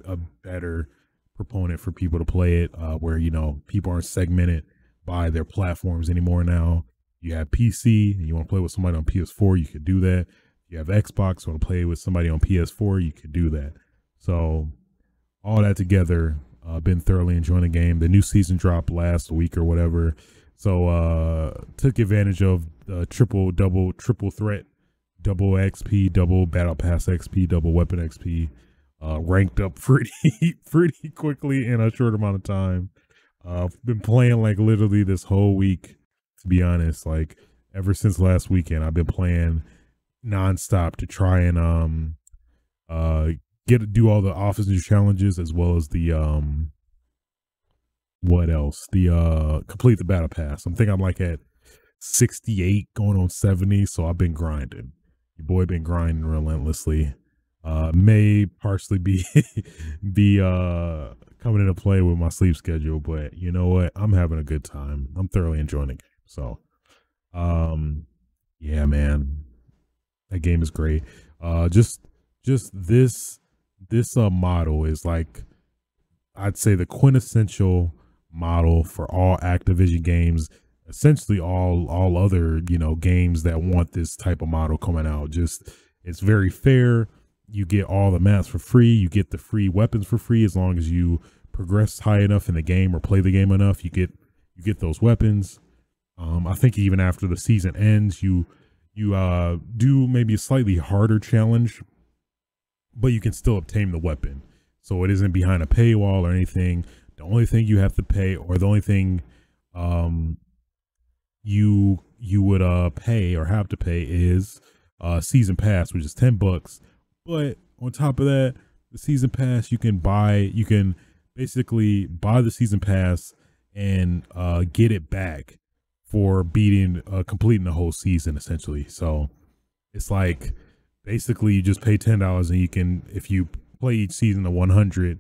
a better proponent for people to play it, where people aren't segmented by their platforms anymore. Now you have PC and you want to play with somebody on PS4, you could do that. You have Xbox, want to play with somebody on PS4, you could do that. So all that together, been thoroughly enjoying the game. The new season dropped last week or whatever, so took advantage of the triple threat, double XP, double battle pass XP, double weapon XP. Ranked up pretty quickly in a short amount of time. Been playing like literally this whole week, to be honest. Like ever since last weekend, I've been playing nonstop to try and do all the offensive challenges as well as the complete the battle pass. I'm like at 68 going on 70, so I've been grinding. Your boy been grinding relentlessly. May partially be coming into play with my sleep schedule, but you know what? I'm having a good time. I'm thoroughly enjoying the game. So yeah, man, that game is great. Just this model is like, I'd say, the quintessential model for all Activision games, essentially all other games that want this type of model coming out. Just, it's very fair. You get all the maps for free. You get the free weapons for free as long as you progress high enough in the game or play the game enough. You get those weapons. I think even after the season ends, you do maybe a slightly harder challenge, but you can still obtain the weapon. So it isn't behind a paywall or anything. The only thing you have to pay, or the only thing you would pay or have to pay, is season pass, which is $10. But on top of that, the season pass you can basically buy the season pass and get it back for completing the whole season, essentially. So it's like basically you just pay $10 and you can, if you play each season to 100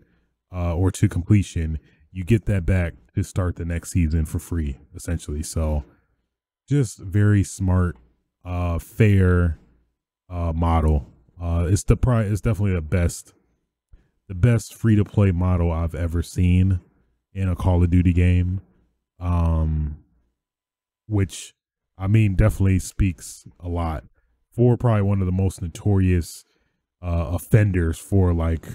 or to completion, you get that back to start the next season for free, essentially. So just very smart, fair model. It's definitely the best free to play model I've ever seen in a Call of Duty game. Which I mean definitely speaks a lot for probably one of the most notorious offenders for like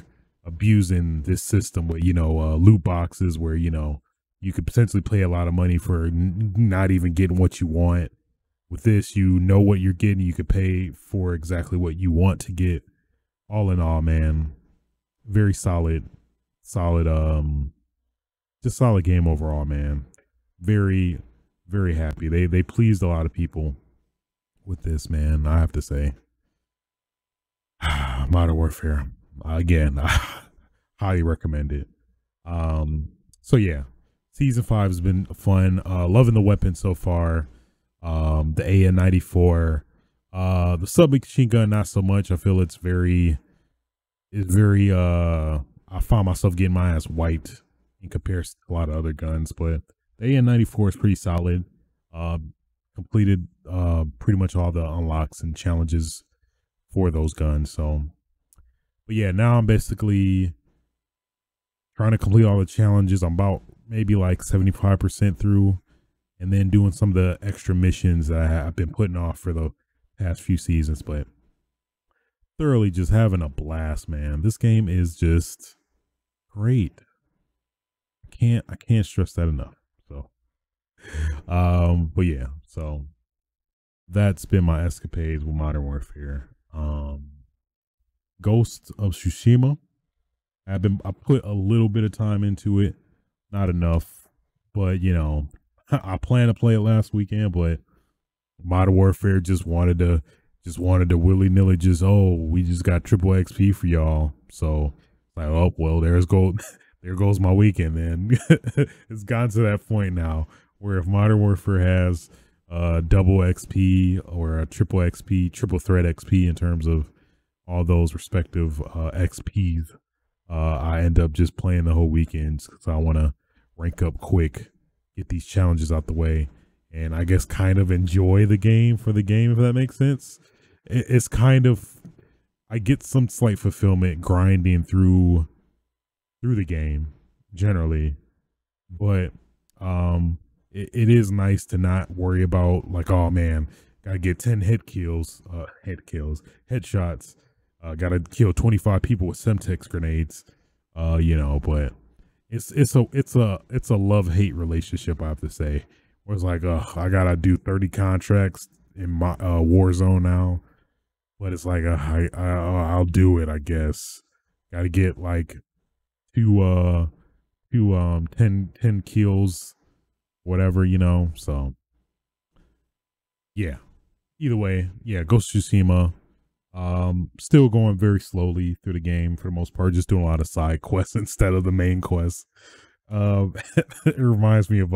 abusing this system with loot boxes, where you could potentially pay a lot of money for not even getting what you want. With this, what you're getting. You could pay for exactly what you want to get. All in all, man, very solid, just solid game overall, man. Very, very happy. They pleased a lot of people with this, man. I have to say, Modern Warfare again. I highly recommend it. So yeah, season 5 has been fun. Loving the weapon so far. The AN-94, the submachine gun, not so much. I feel it's very, I I found myself getting my ass wiped in comparison to a lot of other guns, but the AN-94 is pretty solid. Uh, completed pretty much all the unlocks and challenges for those guns. So, but yeah, now I'm basically trying to complete all the challenges. I'm about maybe like 75% through, and then doing some of the extra missions that I've been putting off for the past few seasons. But thoroughly just having a blast, man. This game is just great. I can't stress that enough. So, but yeah, so that's been my escapades with Modern Warfare. Ghost of Tsushima. I put a little bit of time into it, not enough, but you know, I planned to play it last weekend, but Modern Warfare just wanted to willy nilly we just got triple XP for y'all. So like, oh well, there goes my weekend. Then it's gotten to that point now where if Modern Warfare has double XP or a triple XP, triple threat XP in terms of all those respective XPs, I end up just playing the whole weekend because I want to rank up quick, get these challenges out the way, and I guess kind of enjoy the game for the game, if that makes sense. It's kind of, I get some slight fulfillment grinding through the game generally, but it is nice to not worry about like, oh man, gotta get 10 headshots, gotta kill 25 people with Semtex grenades, you know. But it's a love-hate relationship, I have to say, where it's like, I gotta do 30 contracts in my Warzone now, but it's like I'll do it, I guess. Gotta get like 10 kills, whatever, you know. So yeah, either way, yeah, Ghost of Tsushima, still going very slowly through the game for the most part, just doing a lot of side quests instead of the main quests. It reminds me of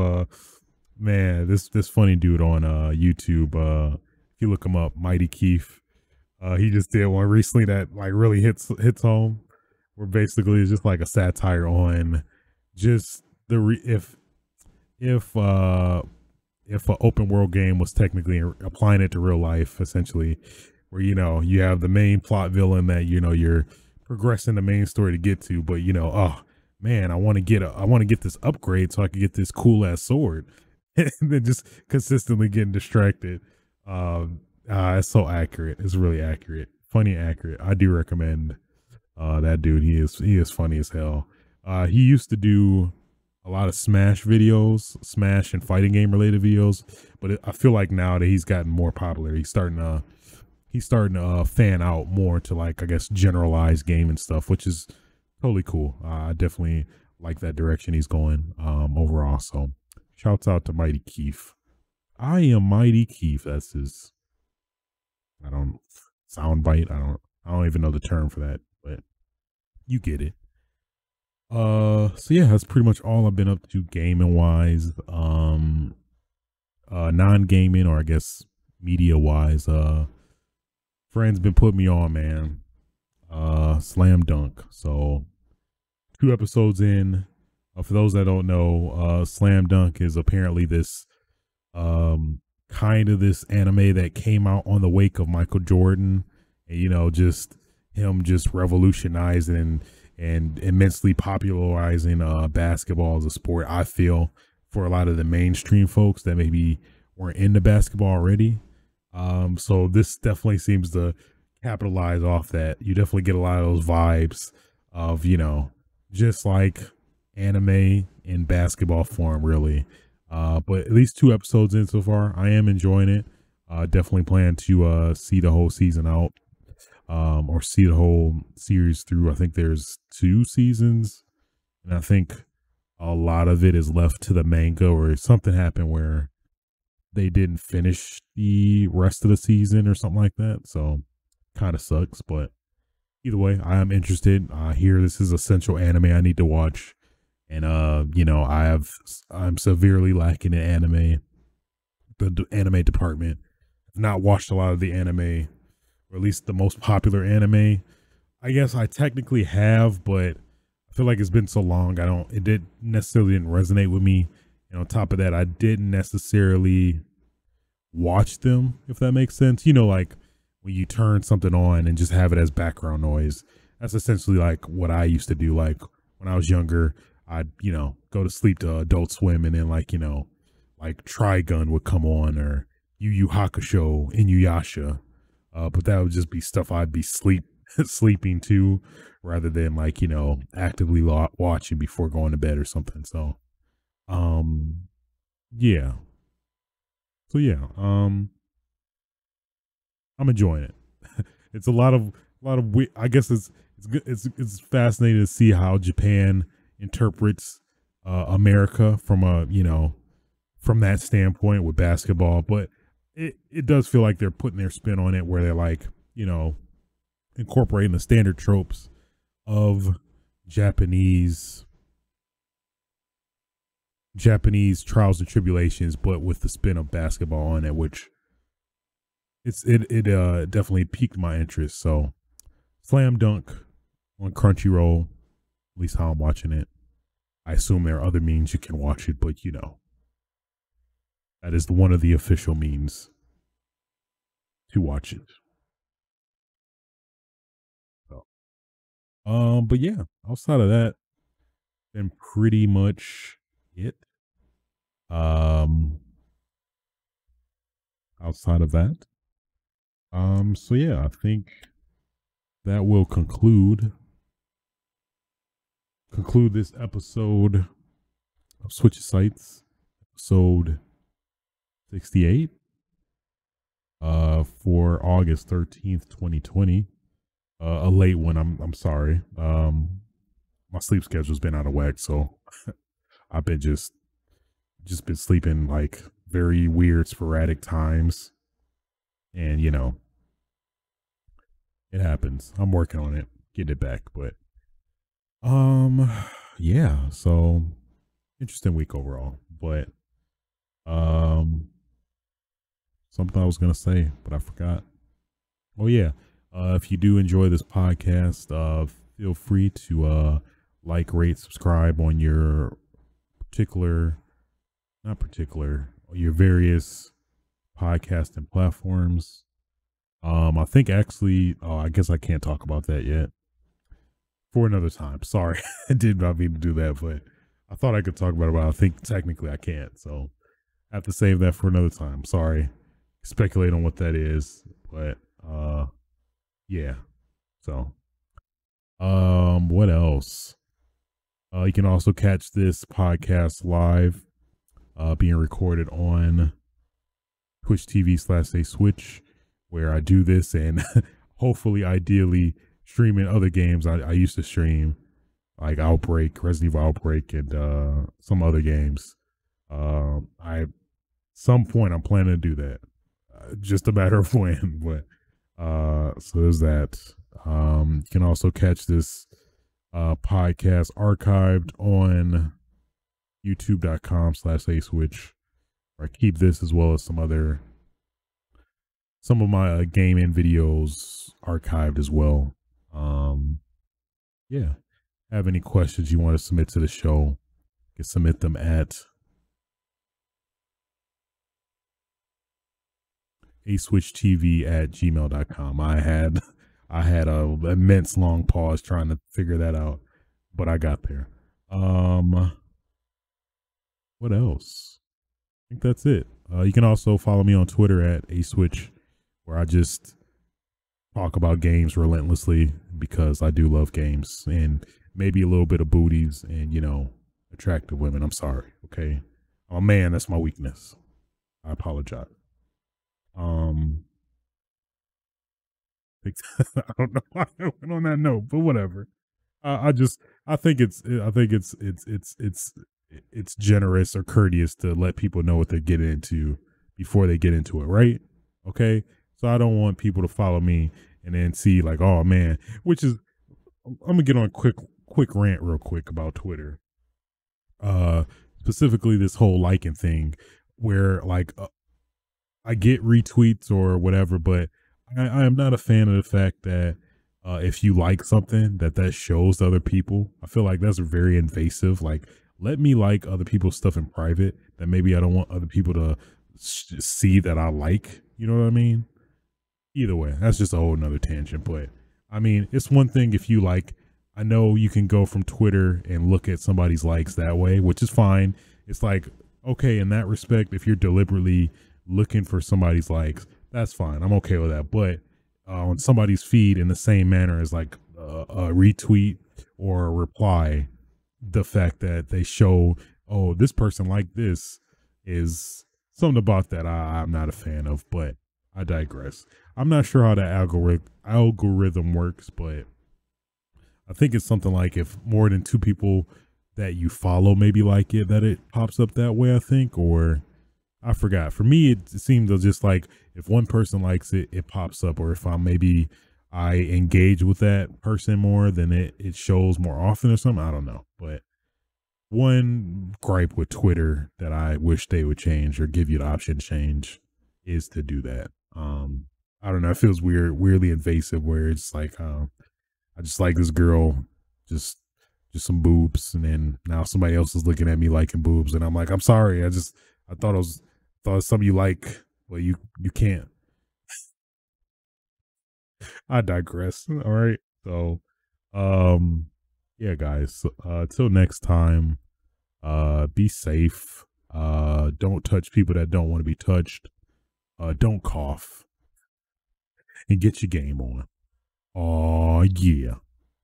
man, this funny dude on YouTube, if you look him up, Mighty Keith. He just did one recently that like really hits home, where basically it's just like a satire on just if an open world game was technically applying it to real life, essentially, where, you know, you have the main plot villain that, you know, you're progressing the main story to get to, but you know, oh man, I want to get this upgrade so I can get this cool ass sword, and then just consistently getting distracted. It's so accurate. It's really accurate, funny, accurate. I do recommend that dude. He is funny as hell. He used to do a lot of Smash videos, Smash and fighting game related videos, but I feel like now that he's gotten more popular, he's starting to fan out more to, like, I guess, generalized game and stuff, which is totally cool. I definitely like that direction he's going overall. So shouts out to Mighty Keith. I am Mighty Keith. That's his, I don't, soundbite. I don't even know the term for that, but you get it. So yeah, that's pretty much all I've been up to gaming wise. Non-gaming, or I guess media wise, friends been putting me on, man. Slam Dunk. So 2 episodes in. For those that don't know, Slam Dunk is apparently this kind of this anime that came out on the wake of Michael Jordan, and, you know, just him just revolutionizing and immensely popularizing basketball as a sport, I feel, for a lot of the mainstream folks that maybe weren't into basketball already. So this definitely seems to capitalize off that. You definitely get a lot of those vibes of, you know, just like anime in basketball form, really. But at least 2 episodes in so far. I am enjoying it. Definitely plan to see the whole season out, or see the whole series through. I think there's 2 seasons, and I think a lot of it is left to the manga, or something happened where they didn't finish the rest of the season or something like that. So kind of sucks, but either way, I am interested. I hear this is essential anime I need to watch. And, you know, I'm severely lacking in anime, the anime department. I've not watched a lot of the anime, or at least the most popular anime. I guess I technically have, but I feel like it's been so long. It did necessarily didn't resonate with me. And on top of that, I didn't necessarily watch them, if that makes sense. Like when you turn something on and just have it as background noise. That's essentially like what I used to do. Like when I was younger, I'd, go to sleep to Adult Swim, and then like Trigun would come on, or Yu Yu Hakusho, Inuyasha. But that would just be stuff I'd be sleeping to, rather than like, actively watching before going to bed or something. So, yeah. So yeah, I'm enjoying it. It's a lot of I guess it's good. It's fascinating to see how Japan interprets America from from that standpoint with basketball, but it does feel like they're putting their spin on it, where they're like, incorporating the standard tropes of Japanese trials and tribulations, but with the spin of basketball on it, which it definitely piqued my interest. So Slam Dunk on Crunchyroll, at least how I'm watching it. I assume there are other means you can watch it, but that is one of the official means to watch it. So, but yeah, outside of that, been pretty much it. Um, outside of that, so yeah, I think that will conclude this episode of Switch Sites, episode 68, for August 13th, 2020. A late one. I'm sorry. My sleep schedule's been out of whack, so I've been just been sleeping like very weird, sporadic times, and it happens. I'm working on it, getting it back, but yeah. So interesting week overall, but something I was gonna say, but I forgot. Oh yeah. If you do enjoy this podcast, feel free to like, rate, subscribe on your your various podcasting platforms. I think actually, I guess I can't talk about that yet. For another time. Sorry, I did not mean to do that, but I thought I could talk about it, but I think technically I can't. So I have to save that for another time. Sorry. Speculate on what that is, but yeah. So what else? You can also catch this podcast live, being recorded on Twitch TV/aswitch, where I do this and hopefully, ideally, streaming other games I used to stream, like Outbreak, Resident Evil Outbreak, and some other games. Some point I'm planning to do that. Just a matter of when, but so there's that. You can also catch this podcast archived on youtube.com/aswitch, where I keep this as well as some of my gaming videos archived as well. Yeah. Have any questions you want to submit to the show, you can submit them at aswitchtv@gmail.com. I had a immense long pause trying to figure that out, but I got there. What else? I think that's it. You can also follow me on Twitter at aswitch, where I just talk about games relentlessly because I do love games, and maybe a little bit of booties and attractive women. I'm sorry. Okay. I'm a man. That's my weakness. I apologize. I don't know why I went on that note, but whatever. I think it's generous or courteous to let people know what they're getting into before they get into it, right? Okay. So I don't want people to follow me and then see like, oh man, which is, I'm gonna get on a quick rant real quick about Twitter. Specifically this whole liking thing, where like I get retweets or whatever, but I am not a fan of the fact that if you like something that shows to other people. I feel like that's very invasive. Like, let me like other people's stuff in private that maybe I don't want other people to see that I like. You know what I mean? Either way, that's just a whole nother tangent. But I mean, it's one thing if you like, I know you can go from Twitter and look at somebody's likes that way, which is fine. It's like, okay, in that respect, if you're deliberately looking for somebody's likes, that's fine. I'm okay with that. But on somebody's feed in the same manner as like a retweet or a reply, the fact that they show, oh, this person liked this is something about that I'm not a fan of, but I digress. I'm not sure how the algorithm works, but I think it's something like if more than two people that you follow maybe like it, that it pops up that way, I think, or I forgot. For me, it seems to just like if one person likes it, it pops up, or if I engage with that person more, then it shows more often or something. I don't know. But one gripe with Twitter that I wish they would change or give you the option to change is to do that. I don't know. It feels weirdly invasive where it's like, I just like this girl, just some boobs, and then now somebody else is looking at me liking boobs, and I'm like, I'm sorry, I thought it was something you like, but you can't. I digress. All right, so yeah, guys. Till next time, be safe. Don't touch people that don't want to be touched. Don't cough, and get your game on. Oh yeah.